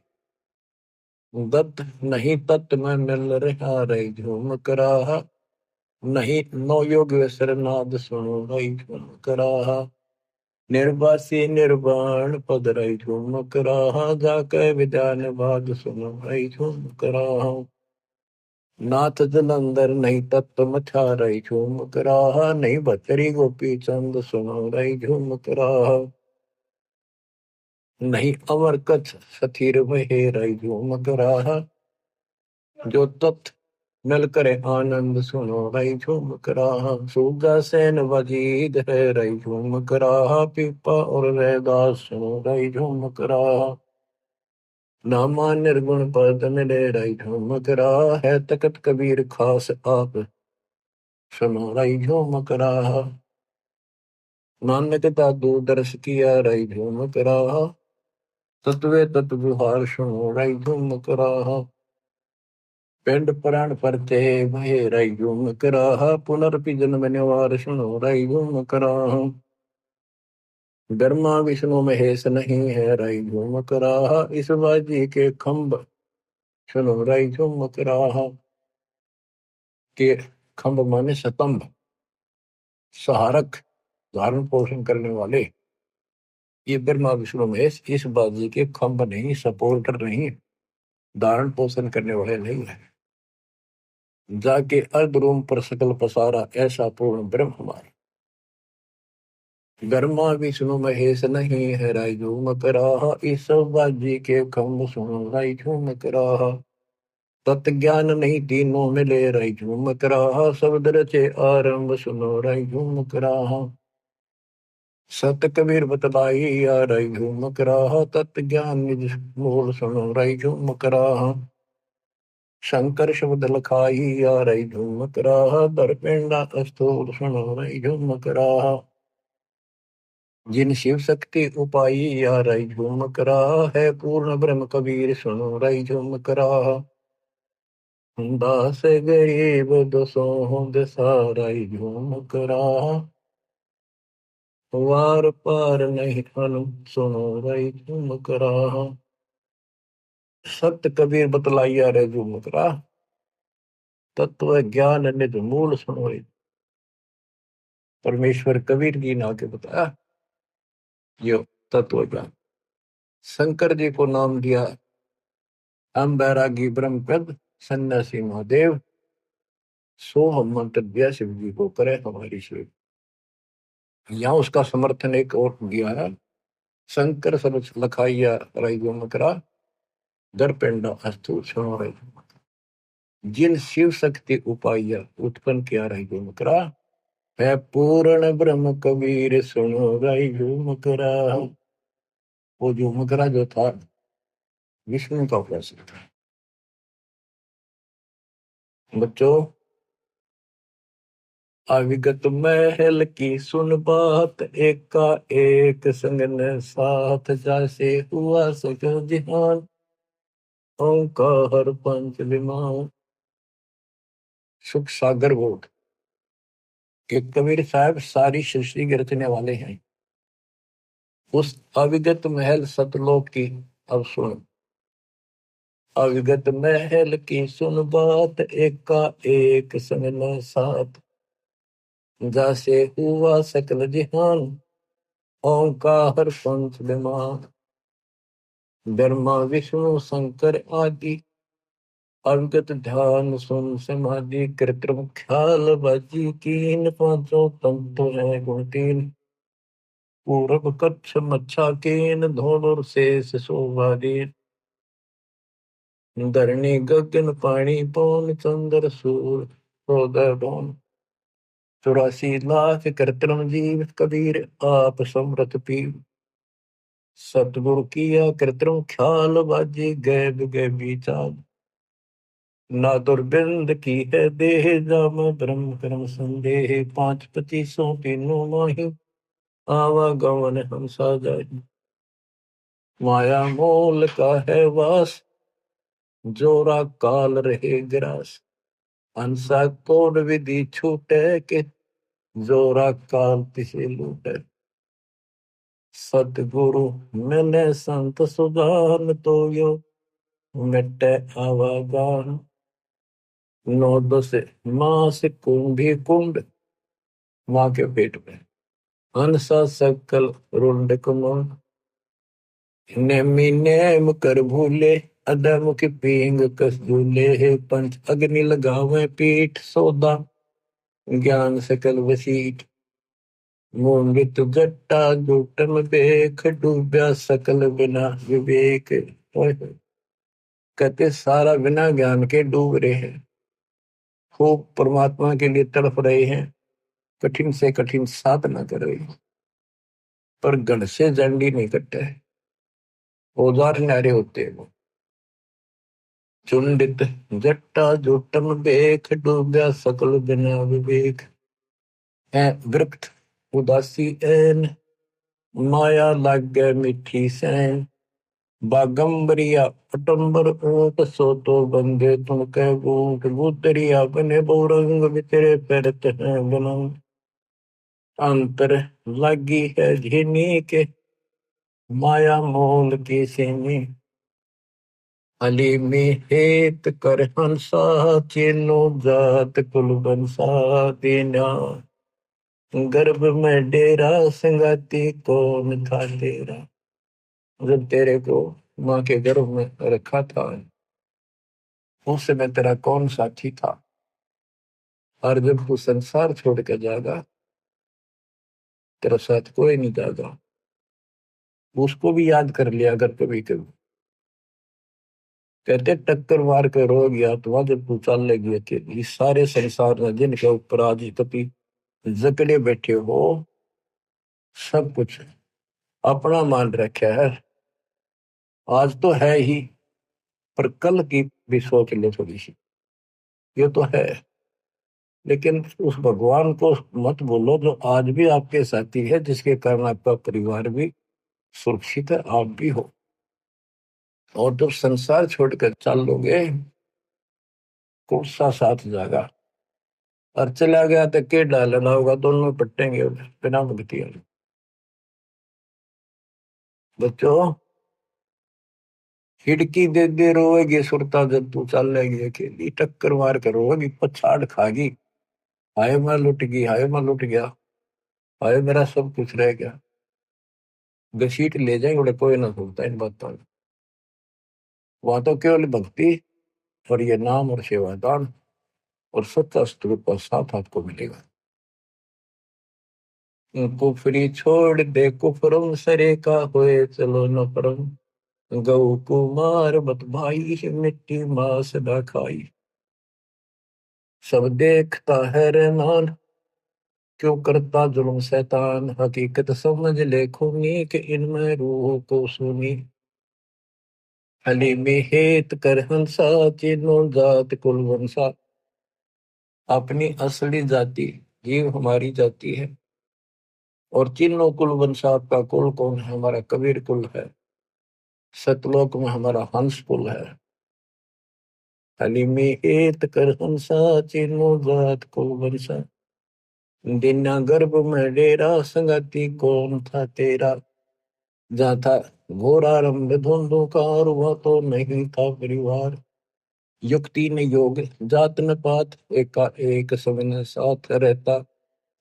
दत्त नहीं तत्व में मिल रहा रही झूमक रहा, नहीं नो योग नाद सुनो रही झूमक रहा। निर्वासी निर्वाण पद रही झूमक रहा, जाकर विद्यान बाद सुनो रही झूमक रहा। नाथ जलंधर नहीं तत्व मछा रही झूमक रहा, नहीं बचरी गोपी चंद सुनो रही झूमक रहा। नहीं अमर कच्छ सथीर वहे रही झूमक रहा, जो तत् मिल करे आनंद सुनो रही झूमक रहा। सूजा सेन वजीद है रही झूमक रहा, पीपा और रैदास सुनो रही झूमक रहा। नामा निर्गुण पद मिले रही झूमक रहा, है तकत कबीर खास आप सुनो रही झूमक रहा। नानक दादू दर्श किया रही झूमक रहा, तत्वे तत्विहार सुनो रही झूमक रहा। पिंड प्राण परते भय रही झूमक रहा, पुनर्पि जन्म निवार सुनो रही झूमक रहा। ब्रह्मा विष्णु महेश नहीं है रही झूमक रहा, इस बाजी के खंभ सुनो रही झूमक रहा। के खंभ माने स्तंभ, सहारक, धारण पोषण करने वाले, ये ब्रह्मा विष्णु महेश इस बाजी के खंभ नहीं, सपोर्टर नहीं, धारण पोषण करने वाले नहीं है। जाके अर्ध रूम पर सकल पसारा, ऐसा पूर्ण ब्रह्म हमारा। ब्रह्मा विष्णु महेश नहीं है राय झूम कराहा, इस बाजी के खम्भ सुनो राय झूम कराहा। तत् ज्ञान नहीं तीनों मिले राय झूम कराहा, शब्द रचे आरंभ सुनो राय झूम कराहा। सत कबीर बतलाई या राय झूम कराहा, तत् ज्ञान निज मूल सुनो राय झूम कराहा। शंकर शब्द लखाई या राय झूम कराहा, दरपिंडा स्थूल सुनो राय झूम कराहा। जिन शिव शक्ति उपाई या राय झूम कराहा, है पूर्ण ब्रह्म कबीर सुनो राय झूम कराहा। दास गरीब दसों दशा राय झूम कराहा, वार पार नहीं अनु सुनो राय झूम कराहा। सत्य कबीर बतलाइया रे झूम करा, तत्व ज्ञान निज मूल सुनो। परमेश्वर कबीर जी ने आके बताया यो तत्व ज्ञान। शंकर जी को नाम दिया हम बैरागी ब्रह्मपद सन्यासी महादेव। सो हम मंत्र दिया शिव जी को करे हमारी सेवा। यहाँ उसका समर्थन एक और दिया है, शंकर सब लखाइया राय झूम करा, दर पिंडा अस्तु सुनो राय। जिन शिव शक्ति उपाया उत्पन्न किया राय झूम करा, है पूर्ण ब्रह्म कबीर सुनो राय झूम करा। वो झूम करा जो था विष्णु का उपासक था। बच्चों, अविगत महल की सुन बात, एक का एक संग न साथ, जैसे हुआ सको जिहान, ओंकार पंच विमान। सुख सागर बोध के कबीर साहब सारी सृष्टि के रचने वाले हैं। उस अविगत महल सतलोक की अब सुन। अविगत महल की सुन बात, एक का एक संग न साथ, जैसे हुआ सकल जिहान, ओंकार पंच विमान। ब्रह्मा विष्णु शंकर आदि, अविगत ध्यान सुन समाधि, कृत्रिम ख्याल बाजी कीन, पांचों तंतु है गुण तीन। पूरब कच्छ मच्छा केन, धोलुर शेष शोभादीन। धरणी गगन पानी पौन, चंद्र सूर हृदय भौन। 84 लाख कृत्रिम जीव, कबीर आप समरथ पीव। सतगुरु किया कृत्रिम ख्याल, बाजी गैब गैबी चाल। ना दुर्बिंद की है देह, जाम ब्रह्म कर्म संदेह। 5 25 तीनों माही, आवागमन हम साजाई। माया मोल का है वास, जोरा काल रहे ग्रास। हंसा कोड विधि छूटे के, जोरा काल तिसे लूटे। सतगुरु मैंने संत सुजान, तो यो मिटे आवागान। 9 10 मास कुंभी कुंड, माँ के पेट में। हंसा सकल रुंड कुमन, नेमि नेम कर भूले। अधम की पींग कस झूले, पंच अग्नि लगावे पीठ। सौदा ज्ञान सकल वसीठ, मोहित जट्टा जुटम बेख। डूब्या सकल बिना विवेक। कहते सारा बिना ज्ञान के डूब रहे हैं, खूब परमात्मा के लिए तड़प रहे हैं, कठिन से कठिन साधना कर रहे हैं, पर गढ़ से जंडी नहीं कटता है। औजार न्यारे होते हैं वो। चुंडित जट्टा जुटम बेख, डूब्या सकल बिना विवेक। है विरक्त उदासी ऐन, माया लागे मिठी सैन। बागंबरिया अटंबर ऊट, सो तो बंदे तुम कह बूट। बुतरिया बने बोरंग, बितरे पैरत हैं बनंग। अंतर लगी है झिनी के, माया मोल की सीनी। अली में हेत कर हंसा, चीनो जात कुल बंसा। दीना गर्भ में डेरा, संगाती कौन था तेरा। जब तेरे को माँ के गर्भ में रखा था, उस समय तेरा कौन साथी था। और जब तू संसार छोड़ के जाएगा, तेरा साथ कोई नहीं दादा। उसको भी याद कर लिया अगर कभी कभी। कहते टक्कर मार के रो गया तो वहां जब तू चल लगी अकेली, इस सारे संसार में जिनके ऊपर आज कभी जकड़े बैठे हो, सब कुछ अपना मान रखा है। आज तो है ही, पर कल की भी सोच ले थोड़ी सी। ये तो है, लेकिन उस भगवान को मत बोलो जो आज भी आपके साथी है, जिसके कारण आपका परिवार भी सुरक्षित है, आप भी हो। और जब संसार छोड़कर चल लोगे, कौन सा साथ जागा। और चला गया तो के डालना होगा, दोनों पट्टेंगे बिना भक्ति वाले। बच्चों, खिड़की दे दे रोएगी सुरता जब तू चल लेगी अकेली, टक्कर मार कर रोएगी पछाड़ खागी। हाय मैं लुट गई, हाय मैं लुट गया, हाय मेरा सब कुछ रह गया। घसीट ले जाएंगे बड़े, कोई ना सुनता इन बातों में। वहां तो केवल भक्ति और ये नाम और सेवादान और सच्चा स्तूप का साथ आपको मिलेगा। कुफरी छोड़ दे कुफरम सरे का होए चलो न परम, गौ कुमार मत भाई मिट्टी मांस न खाई। सब देखता है रहमान, क्यों करता जुल्म शैतान, हकीकत समझ ले खूनी कि इनमें रूह को सुनी। हली में हेत कर हंसा, चिन्हो जात कुल वंशा। अपनी असली जाति जीव हमारी जाति है, और चिन्हो कुल वंशा। आपका कुल कौन है? हमारा कबीर कुल है। सतलोक में हमारा हंस कुल है। हली में हेत कर हंसा, चिन्हो जात कुल वंशा। दिना गर्भ में डेरा, संगति कौन था तेरा। जहाँ था घोरारंभ धुंधुकार, हुआ तो नहीं था परिवार। युक्ति न योग जात न पात, एका एक सब न साथ रहता।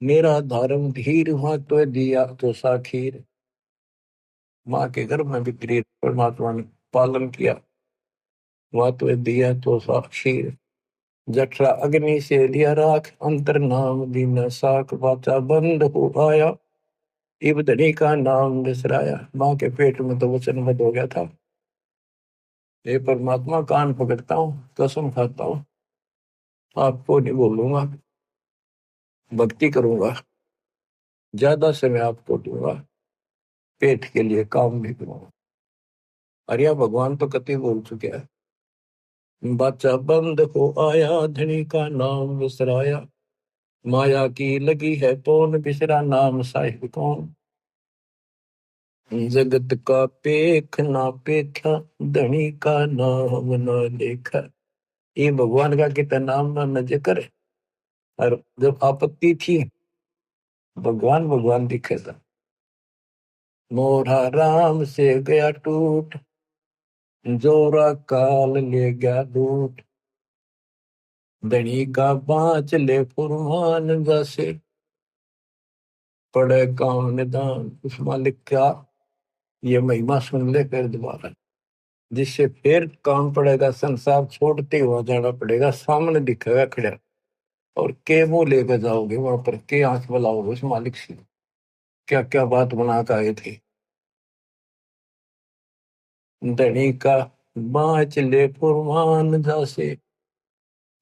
मेरा धारम धीर, वहां तो दिया तो साखीर। माँ के गर्भ में भी धीरे परमात्मा ने पालन किया, वहां तो दिया तो साक्षीर। जठरा अग्नि से लिया राख, अंतर नाम दीन साख। वाचा बंद हो आया, इब धनी का नाम बिसराया। माँ के पेट में तो वचन बंद हो गया था। हे परमात्मा, कान पकड़ता हूँ, कसम खाता हूँ, आपको नहीं बोलूंगा, भक्ति करूंगा, ज्यादा समय आपको दूंगा, पेट के लिए काम भी करूंगा। अरे भगवान तो कति बोल चुके हैं। बच्चा बंद हो आया, धनी का नाम बिसराया। माया की लगी है पौन, बिसरा नाम साहिब कौन। जगत का पेख ना पेखा, धनी का नाम ना लेखा। ये भगवान का कितना नाम ना न जिक्र। और जब आपत्ति थी, भगवान भगवान दिखे था। मोरा राम से गया टूट, जोरा काल ले गया लूट। धनी का बाँच ले फुरमान, जैसे पड़े काम निदान। उस मालिक का ये महिमा सुन ले फिर दोबारा, जिससे फिर काम पड़ेगा, संसार छोड़ते हुआ जाना पड़ेगा, सामने दिखेगा खड़ा। और के मुंह लेकर जाओगे वहां पर, के आंख बुलाओगे उस मालिक से, क्या क्या बात बना कर आए थे। धनी का बाँच ले फुरमान, जैसे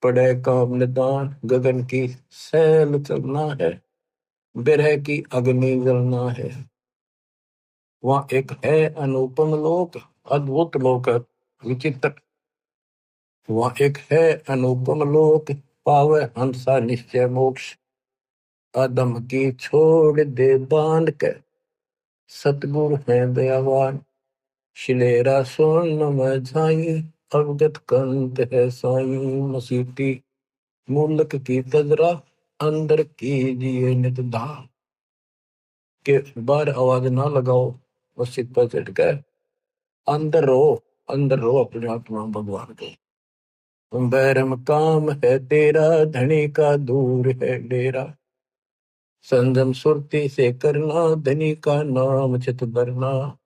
पड़े काम निदान। गगन की सैल चलना है, बिरह की अग्नि जलना है। वहां एक है अनुपम लोक, अद्भुत लोक, विचित्र। वहां एक है अनुपम लोक, पावे हंसा निश्चय मोक्ष। अदम की छोड़ दे बांध के, सतगुरु है दयावान। शिलेरा स्वर्ण में झाई, अवगत कंत है साई। मसीती मूलक की तजरा, अंदर कीजिए नित धाम। के बाहर आवाज ना लगाओ, मस्जिद पर चढ़ के अंदर रहो, अंदर रहो अपने आत्मा भगवान के। बैरम काम है तेरा, धनी का दूर है डेरा। संजम सुरती से करना, धनी का नाम चित भरना।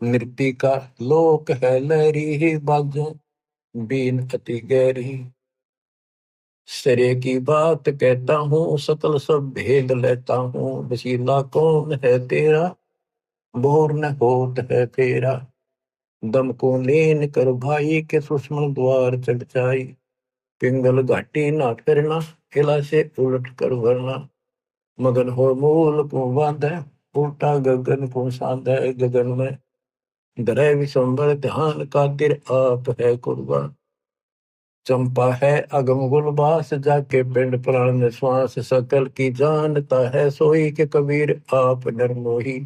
नृत्य का लोक है लहरी ही, बाजों बीन अति गहरी। सरे की बात कहता हूँ, सकल सब भेद लेता हूँ। वसीला कौन है तेरा, बोर न होत है तेरा। दम को लेन कर भाई के सुषमन द्वार चढ़ जाई। पिंगल घाटी ना करना, किला से उलट कर वरना। मगन हो मूल को बांधे, उल्टा गगन को साधे। गगन में धरे विशंबर ध्यान, खातिर आप है कुर्बान। चंपा है अगम गुलबास, जाके पिंड प्राण श्वास। सकल की जानता है सोई, के कबीर आप निर्मोही।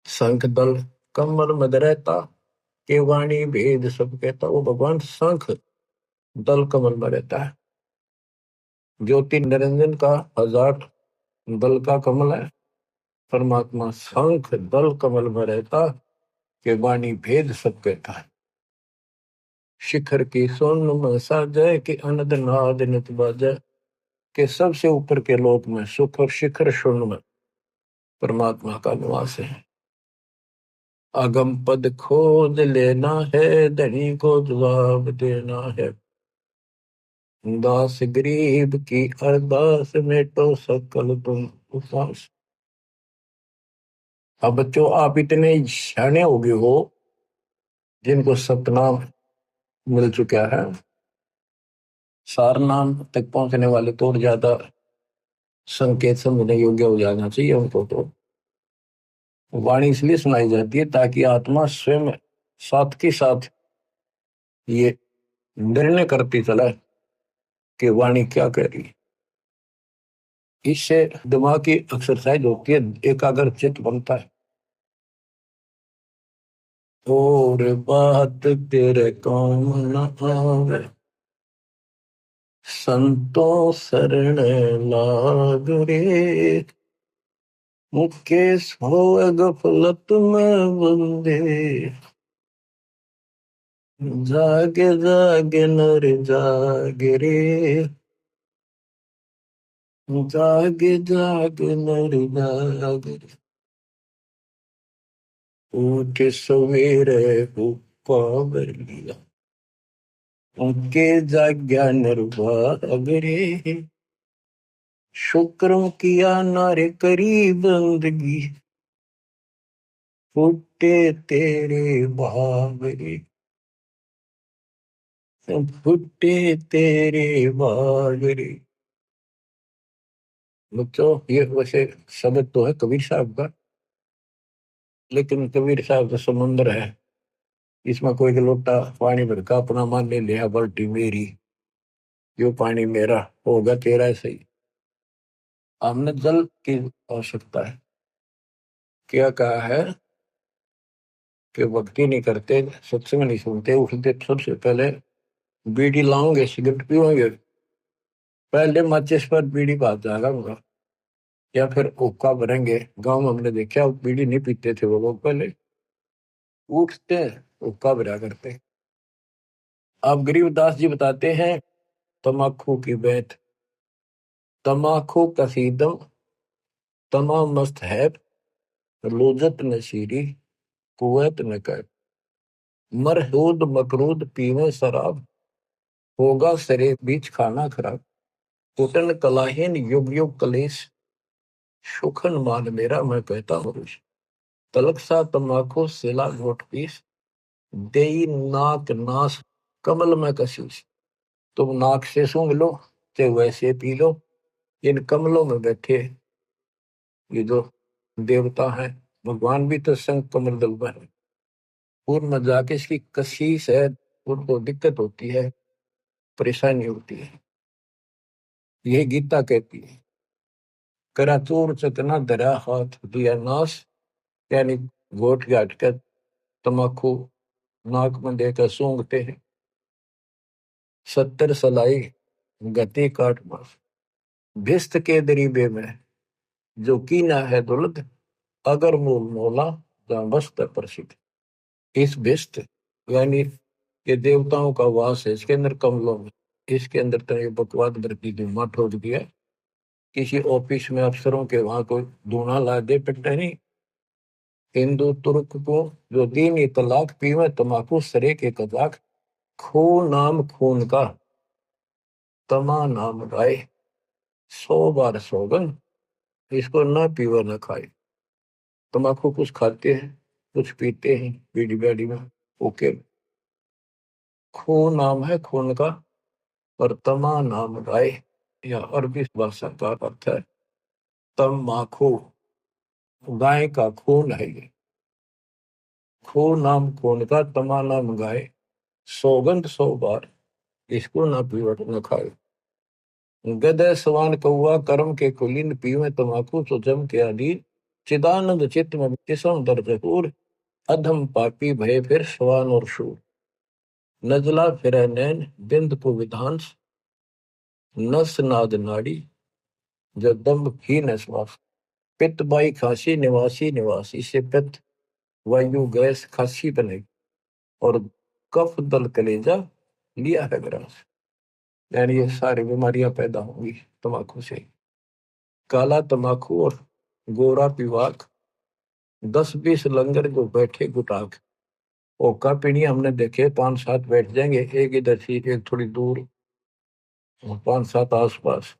शंख दल कमल मद रहता, के वाणी भेद सब कहता। वो भगवान शंख दल कमल में रहता है। ज्योति निरंजन का हजार दल का कमल है। परमात्मा शंख दल कमल में रहता, के वाणी भेद सब कहता है। शिखर की सोन में साजय, के अनद नाद नित बाजय। के सबसे ऊपर के लोक में सुख और शिखर शून्य में परमात्मा का निवास है। अगम पद खोज लेना है, धनी को जवाब देना है। दास गरीब की अरदास, में तो सकल तुम उपास। अब बच्चों, आप इतने सियाने हो गए हो, जिनको सतनाम मिल चुका है। सारनाम तक पहुंचने वाले तो और ज्यादा संकेत समझने योग्य हो जाना चाहिए उनको। तो वाणी इसलिए सुनाई जाती है ताकि आत्मा स्वयं साथ के साथ ये निर्णय करती चला कि वाणी क्या कह रही है। इससे दिमाग की एक्सरसाइज होती है, एकाग्र चित्त बनता है। और बात तेरे काम न आवे, संतों शरण लाग रे। मुके सोए गफलत में बंदे, जागे जागे नर जागे रे। जागे जागे नर जागे रे। उठ सवेरे पावर लिया, उनके जाग्या निर्भाग रे। शुक्र किया नारे करी बंदगी, फुटे तेरे भाग रे। फुटे तेरे भाग रे। बच्चों, ये वैसे शब्द तो है कबीर साहब का, लेकिन कबीर साहब का समुद्र है। इसमें कोई लोटा पानी भर का अपना मान ले लिया, बाल्टी मेरी, यो पानी मेरा होगा तेरा सही। हमने जल की आवश्यकता है। क्या कहा है कि भक्ति नहीं करते, सत्संग नहीं सुनते, उठते सबसे पहले बीड़ी लाओगे, सिगरेट पीओगे, पहले माचिस पर बीड़ी बात जाएगा उनका, या फिर हुक्का भरेंगे। गांव में हमने देखा, बीड़ी नहीं पीते थे वो लोग, पहले उठते हुक्का भरा करते। अब गरीबदास जी बताते हैं, तमाकू की बैत, तमाकू कसीदम, तमा मस्त है, लोजत नशीरी, कुवैत न कर। मरहूद मकरूद पीवे शराब, होगा सरे बीच खाना खराब। कुटन कलाहीन युग युग कलेश, सुखन मान मेरा मैं कहता हूँ ऋषि। तलक सा तमाकू सिला घोट पीस, देई नाक नास कमल में कशीस। तुम नाक से सूंघ लो, चाहे वैसे पी लो। इन कमलों में बैठे ये जो देवता हैं, भगवान भी तो संग कमल दल में है। पूर्व में जाके इसकी कशीस है, उनको दिक्कत होती है, परेशानी होती है। यही गीता कहती है। कराचूर चकना धरा हाथ दिया नाश, यानी घोट घाट कर तमाकू नाक में देकर सूंघते हैं। 70 सलाई गति काट मास, भिस्त के दरीबे में जो कीना है दुलद। अगर मूल मोला जहाँ बस्त प्रसिद्ध। इस भिस्त यानी ये देवताओं का वास है, इसके अंदर कमलों में। इसके अंदर तो ये बकवाद भरती धुआं ठोक दिया। किसी ऑफिस में अफसरों के वहां कोई धुआं ला दे पिटने नहीं। हिंदू तुर्क को जो दीन तलाक पीवे तमाकू सरे के कजाक, खो नाम खून का तमा नाम गाए, 100 बार सौगन इसको न पीवर न खाए। तम्बाकू कुछ खाते हैं, कुछ पीते हैं बीड़ी बैड़ी में, ओके। खो नाम है खून का और तमा नाम गाय, या अरबी भाषा का अर्थ है तम्बाकू, गाय का खून है ये। खो नाम खून का तमा नाम गाय, सौगंध 100 बार इसको ना पीवट न खाए। गदय सवान कौआ कर्म के कुलीन पीवे तम्बाकू तो जम के आदि, चिदानंद चित्त में किसम दर्द हूर, अधम पापी भय फिर सवान और शूर। नजला फिर नैन बिंद को विधांस, नस नाद नाड़ी जो दम्भ ही न श्वास। पित्त बाई खांसी निवासी निवासी से पित्त, वायु गैस खांसी बनेगी, और कफ दल कलेजा लिया है ग्रास। यानी ये सारी बीमारियां पैदा होंगी तम्बाकू से। काला तम्बाकू और गोरा पिवाक, 10-20 लंगर जो बैठे गुटाक। ओका पीढ़ी हमने देखे 5-7 बैठ जाएंगे, एक इधर से एक थोड़ी दूर, 5-7 आसपास,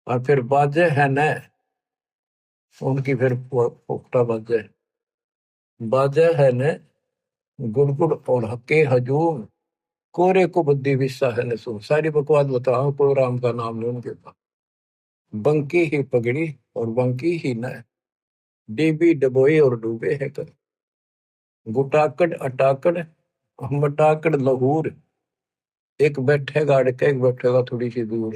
और फिर बाजे है न उनकी, फिर पोखटा बाजे, बाजे है न गुड़गुड़ और हके हजूम, कोरे को बुद्धि विस्सा है न सुन। सारी बकवास बताओ, कोई राम का नाम नहीं उनके पास। बंकी ही पगड़ी और बंकी ही न, डीबी डबोए और डूबे है कर। गुटाकड़ अटाकड़ मटाकड़ लहूर, एक बैठेगा अड़के एक बैठेगा थोड़ी सी दूर।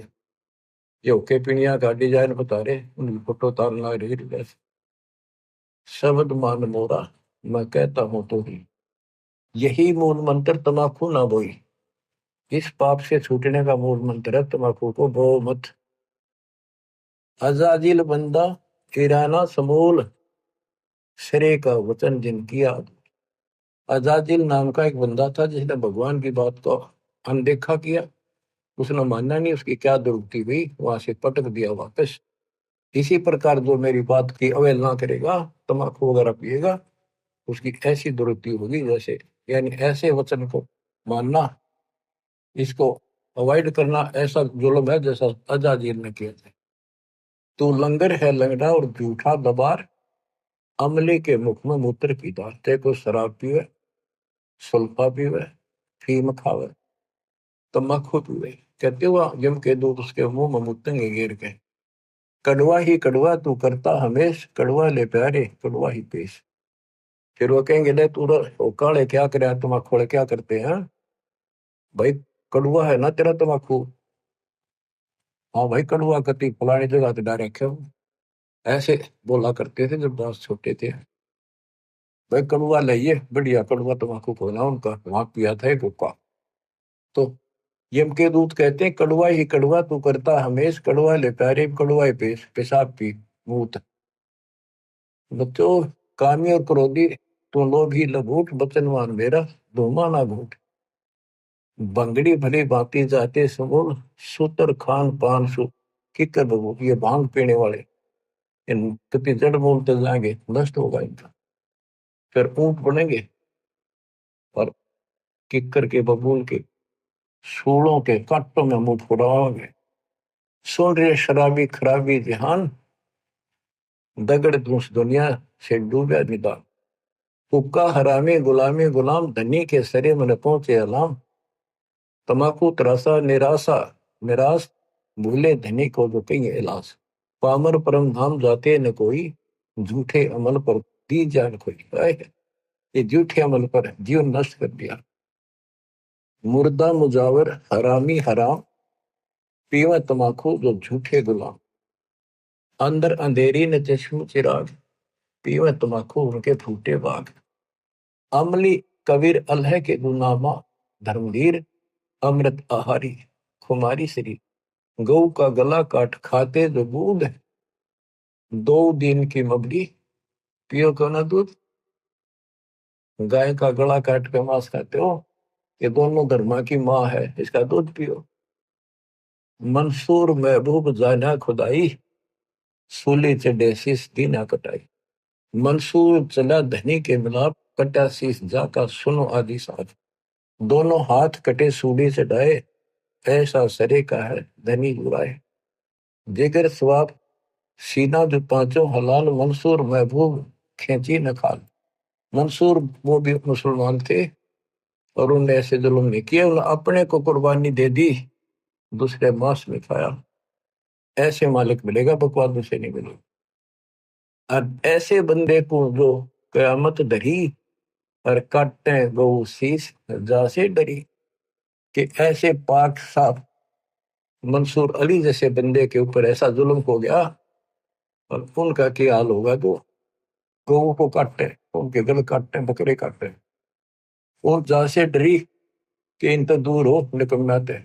ये ओके पिनिया का डिजाइन बता रहे, उनकी फोटो तारना रही वैसे। शब्द मान मोरा मैं कहता हूं तो ही, यही मूल मंत्र तम्बाकू ना बोई। इस पाप से छूटने का मूल मंत्र है तम्बाकू को बो मत। अजाजिल बंदा किराना समूल, श्रेय का वचन जिनकी याद। अजाजिल नाम का एक बंदा था जिसने भगवान की बात को अनदेखा किया, उसने माना नहीं, उसकी क्या दुर्गति हुई, वहां से पटक दिया वापस। इसी प्रकार जो मेरी बात की अवहेलना करेगा, तम्बाकू वगैरह पिएगा, उसकी ऐसी दुर्गति होगी जैसे, यानी ऐसे वचन को मानना, इसको अवॉइड करना ऐसा जुल्म है जैसा अजाजिल ने किया था। तू लंगर है लंगड़ा और झूठा दबार, अमले के मुख में मूत्र पीता। ते को शराब पीवे, सुल्फा पीवे, फीम खावे, तम्बाकू पीवे, कहते हुआ यम के दूत उसके मुंह में मुतेंगे गिर के। कड़वा ही कड़वा तू करता हमेश, कड़वा ले प्यारे कड़वा ही पेश। फिर वो कहेंगे ले तू काले क्या करे, तम्बाकू क्या करते हैं भाई, कड़वा है ना तेरा तम्बाकू। हाँ भाई कड़वा कति फलानी जगह पे डाल रखे हो, ऐसे बोला करते थे जब दास छोटे थे। भाई कड़वा लाइए, बढ़िया कड़वा तम्बाकू खोला उनका, वहां पिया था एक हुक्का। तो यम के दूत कहते हैं कड़वा ही कड़वा तू करता हमेश, कड़वा ले प्यारे कड़वा ही पेश, पेशाब पी मूत। बच्चों कामी और क्रोधी तू लोभी लघूट, बचनवान मेरा धूमा ना घूट। बंगड़ी भली भांति जाते समूल, सूतर खान पान सु किकर बबू। ये भांग पीने वाले इन कितनी जड़ मूलते जाएंगे, नष्ट होगा इनका। फिर ऊंट बनेंगे और किक्कर के बबूल के सूलों के कांटों में मुंह फुड़ाओगे। सुन रहे शराबी खराबी जहान, दगड़ दूस दुनिया से डूबे निदान। हुक्का हरामी गुलामी गुलाम, धनी के सरे मन पहुंचे अलाम। तमाकू त्रासा निराशा निराश, भूले धनी को जो कहीं इलाज। पामर परम धाम जाते न कोई, झूठे अमल पर दी जान खोई। ये झूठे अमल पर जीवन नष्ट कर दिया। मुर्दा मुजावर हरामी हराम, पीवा तमाकू जो झूठे गुलाम। अंदर अंधेरी न चश्म चिराग, पीवा तमाकू उनके फूटे बाग। अमली कबीर अल्लाह के गुनामा, धर्मवीर अमृत आहारी खुमारी श्री। गौ का गला काट खाते जो दूध, 2 दिन की मबली पियो क्यों ना दूध। गाय का गला काट के मांस खाते हो, ये दोनों धर्मा की माँ है, इसका दूध पियो। मंसूर महबूब जाना खुदाई, सूली चढ़े शीस दीना कटाई। मंसूर चला धनी के मिलाप, कटा शीस जाका सुनो आदि साथ। दोनों हाथ कटे सूली से डाए, ऐसा सरे का है धनी बुराए। जिगर स्वाब सीना जो पांचों हलाल, मंसूर महबूब खींची न खाल। मंसूर वो भी मुसलमान थे और उन्होंने ऐसे जुल्म नहीं किए, उन्होंने अपने को कुर्बानी दे दी, दूसरे मांस में खाया। ऐसे मालिक मिलेगा, बकवाद से नहीं मिलेगा। और ऐसे बंदे को जो कयामत धरी और काटे गौ शीश जा से डरी, कि ऐसे पाक साफ मंसूर अली जैसे बंदे के ऊपर ऐसा जुल्म हो गया, और उनका क्या हाल होगा। तो गौ को काटे, उनके गल काटे, बकरे काटे, और जा से डरी कि इन तो दूर हो निकम्माते।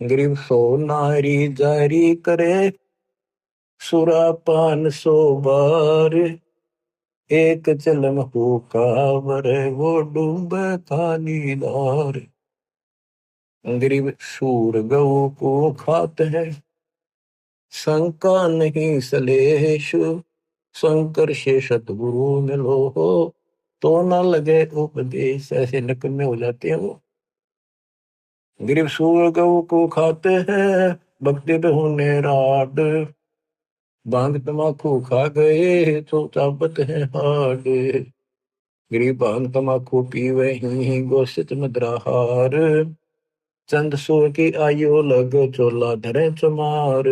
गरीब सो नारी जारी करे, सुरापान सो बार। एक चलम हो कावर, वो डूब खानीदार। गरीब सूर गऊ को खाते हैं, शंका नहीं सलेश। शंकर से सतगुरु मिलो हो, तो न लगे उपदेश। ऐसे नकम्मे हो जाते हैं वो। गरीब सूर गऊ को खाते हैं, भक्ति होने राड। भांग तमाकू खा गए तो चाबत है हाड। गरीब भांग तमाकू पीवे ही गोश्त मदराहार। चंद सो की आयु लग, चोला धरे चमार।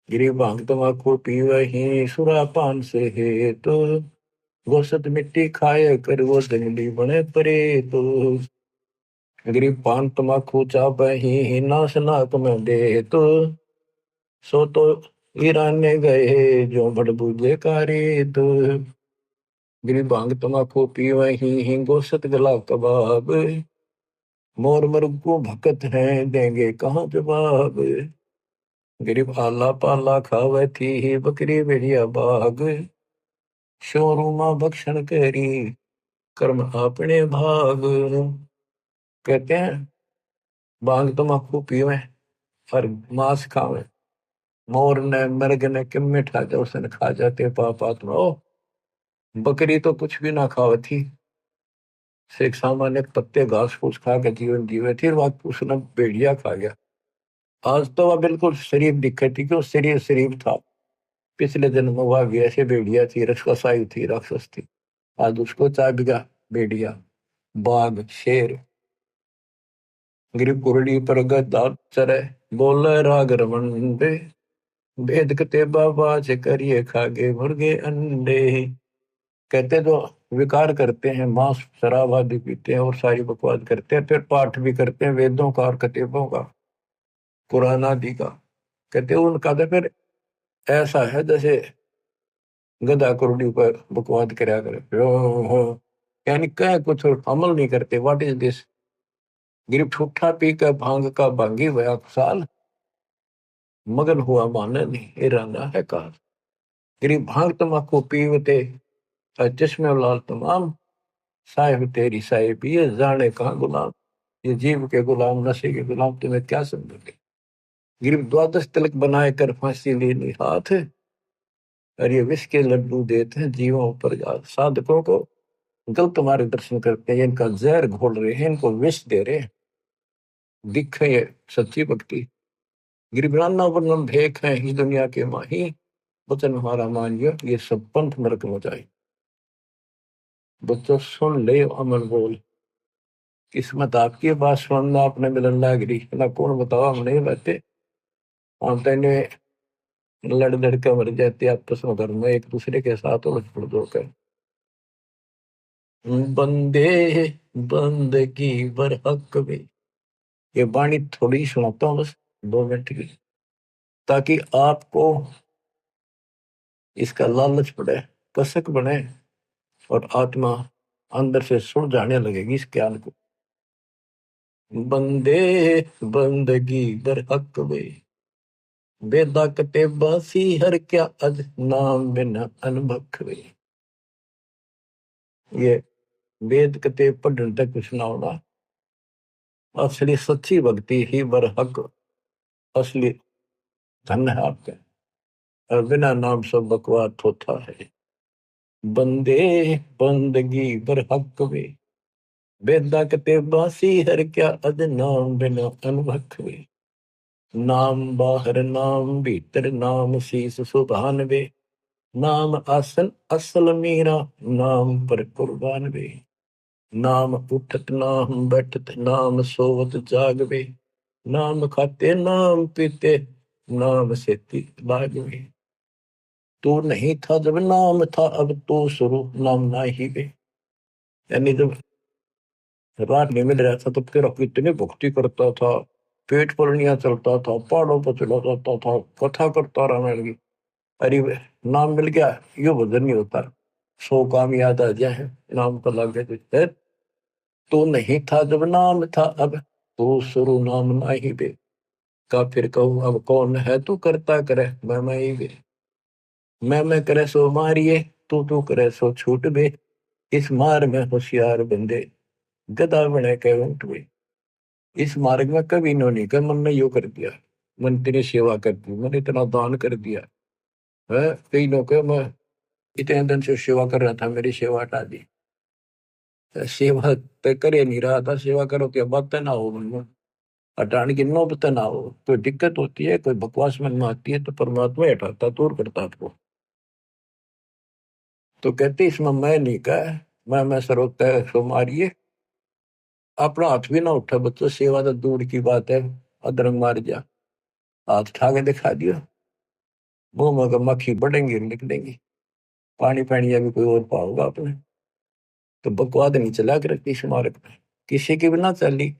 गरीब भांग तमाकू पीवे ही सुरापान से है तो। गोश्त मिट्टी खाए कर वो जंगली बने परे तो। गरीब पान तमाकू चाबे ही नाश नाक में दे तो। सो तो ईराने गए जो बड़बूजे कारे तो। गरीब भांग तमाकू पीवे ही गोश्त गला कबाब। मोर मर्ग को भकत है, देंगे कहाँ जवाब। गरीब आला पाला खावे थी ही बकरी भेड़िया बाग। शोरूमा भक्षण करी, कर्म अपने भाग। कहते हैं भांग तमाकू पीवे और मांस खावे, मोर ने मर्ग ने किम में ठा जा उसने खा जाते पाप आत्मा। ओ बकरी तो कुछ भी ना खावे थी, एक सामान्य पत्ते घास फूस खा के जीवन जीवे थी, वह उसने भेड़िया खा गया। आज तो वह बिल्कुल शरीफ दिखे थी, क्यों शरीर शरीफ था। पिछले जन्म में वह भी ऐसे भेड़िया थी, रक्षसाई थी, राक्षस थी। आज उसको चाह बिगा भेड़िया, बाघ, शेर। गिर कुरड़ी पर गद्दा चरे, बोले राग रमंडे। भेद कते बाबा से करिए खागे मुर्गे अंडे। कहते तो विकार करते हैं, मांस शराब आदि पीते हैं और सारी बकवाद करते हैं, फिर पाठ भी करते हैं वेदों का और कतेबों का, कुरान आदि का। कहते हैं उनका तो फिर ऐसा है जैसे गधा कुरडी पर बकवाद कराया करे। यानी कह कुछ और अमल नहीं करते। What is this. गिरफ्त ठूठा पी कर भांग का भांगी हुआ साल, मगन हुआ माने नहीं इराना है काल। गिरी भांग तमाकू पीवते चश्मे लाल तमाम। साहिब तेरी साहिब ये जाने कहाँ गुलाम। ये जीव के गुलाम, नशे के गुलाम, तुम्हें क्या समझोगे। गिरी द्वादश तिलक बनाए कर फांसी ले ली हाथ, और ये विष के लड्डू देते हैं जीवों पर याद। साधकों को गलत मार्गदर्शन करते हैं, इनका जहर घोल रहे हैं, इनको विष दे रहे हैं। दिखे ये सच्ची भक्ति। गिरिब्राना वर्णम भेक है इस दुनिया के माही, वचन हमारा मानियो ये सब पंथ नरक में जाए। बच्चों सुन ले अमल बोल, किस्मत आपकी बात सुनना आपने मिलन लागरी ना, कौन बताओ हम नहीं रहते। हम तेने लड़ लड़ कर मर जाते आपस में, घर में एक दूसरे के साथ उलझ पड़ जोकर। बंदे बंदगी बर हक में, ये वाणी थोड़ी सुनाता हूँ बस 2 मिनट की, ताकि आपको इसका लालच पड़े, कसक बने, और आत्मा अंदर से सुन जाने लगेगी इस ज्ञान को। बंदे बंदगी बर हक में, बेदा कते बासी हर क्या अज नाम बिना अनबख में। ये वेद कते पढ़ने तक कुछ ना होना। असली सच्ची भक्ति ही बर हक, असली धन है आपके, और बिना नाम सब बकवाद होता है। बंदे बंदगी बर हक में, बेदा कते बासी हर क्या अद नाम बिना अनभख वे। नाम बाहर नाम भीतर नाम शीस सुभान वे। नाम आसन असल मीरा नाम पर कुर्बान वे। नाम उठत नाम बैठत नाम सोवत जागवे। नाम खाते नाम पीते नाम सेती लागवे। तू नहीं था जब नाम था अब तो स्वरूप नाम ना ही वे। यानी जब रात नहीं मिल रहा था तो फिर इतनी भक्ति करता था, पेट पुरनिया चलता था, पहाड़ों पर चला जाता था, कथा करता रहने लगी। अरे नाम मिल गया, यो भजन नहीं होता। 100 काम याद आ जाए नाम को लागे तो नहीं था जब नाम था अब तो शुरू नाम ना ही बे। का फिर कहूँ अब कौन है तू करता करे मैं ही बे। मैं करे सो मारिए तू करे सो छूट बे। इस मार में होशियार बंदे गदा बने के ऊंट बे। इस मार्ग में कभी इन्होंने कहा मन ने यो कर दिया, मन तेरी सेवा कर दी, मैंने इतना दान कर दिया है। कई लोग मैं इतने दिन से सेवा कर रहा था, मेरी सेवा हटा दी। सेवा तो करे नहीं रहा था, सेवा करो क्या बात ना हो मन में, हटाने की नौबत ना हो। कोई दिक्कत होती है, कोई बकवास मन में आती है तो परमात्मा ही हटाता, दूर करता आपको। तो कहते इसमें मैं नहीं कहा, मैं सर्वोत्त सो मारिए। अपना हाथ भी ना उठा बच्चों, सेवा तो दूर की बात है, अधरंग मार जा, हाथ उठा के दिखा दिया। मुंह में अगर मक्खी बढ़ेंगी निकलेंगी, पानी पानी अभी कोई और पाओगा आपने। तो बकवाद नहीं चला कर किस मार्ग में, किसी की भी ना चली।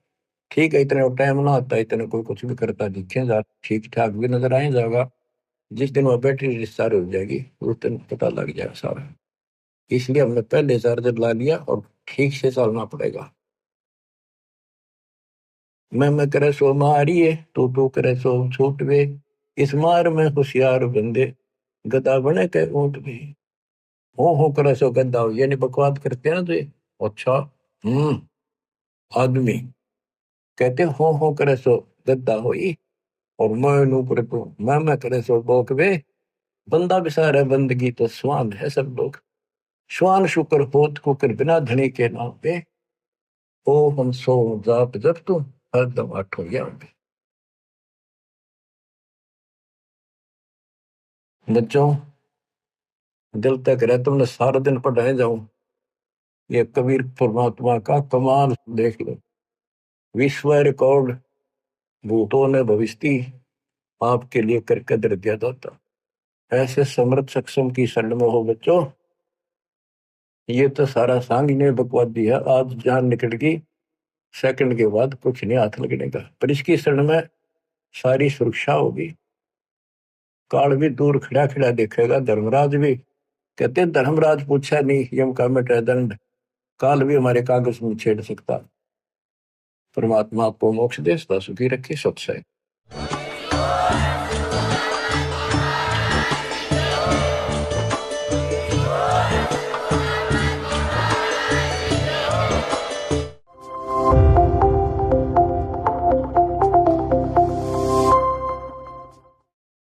ठीक है, इतने टाइम ना आता, इतने कोई कुछ भी करता दिखे जा, ठीक ठाक भी नजर आए जाएगा। जिस दिन वो बैटरी डिस्चार्ज हो जाएगी उस दिन पता लग जाएगा सारा। इसलिए हमने पहले चार्जर ला लिया और ठीक से चलना पड़ेगा। मैं करे सो मारिए तू करे सो छूट वे। इस मार में होशियार बंदे गदा बने के ऊंट भी। हो करे सो गद्दा हो, यानी बकवाद करते हैं ना तो अच्छा। हम्म। आदमी कहते हो करे सो गद्दा होई, और मैं करे तो मैं करे सो बोक वे। बंदा बिसार है बंदगी तो स्वान है सब लोग। श्वान शुक्र होत कुकर बिना धनी के नाम पे। ओ हम सो जाप जब तुम हरदम आठो याम पे। बच्चों दिल तक रहे तुमने सारा दिन पढ़ाए जाऊं, ये कबीर परमात्मा का कमाल देख लो। विश्व रिकॉर्ड भूतों ने भविष्य आपके लिए करके दर दिया जाता। ऐसे समर्थ सक्षम की शरण में हो बच्चों। ये तो सारा सांग ने बकवाद दिया, आज जान निकल गई, सेकंड के बाद कुछ नहीं हाथ लगने का, पर इसकी शरण में सारी सुरक्षा होगी। काल भी दूर खड़ा खड़ा देखेगा, धर्मराज भी कहते धर्मराज पूछा नहीं यम का मिटे दंड। काल भी हमारे कागज में छेड़ सकता। परमात्मा आपको मोक्ष दे, सदा सुखी रखे, सत्संग।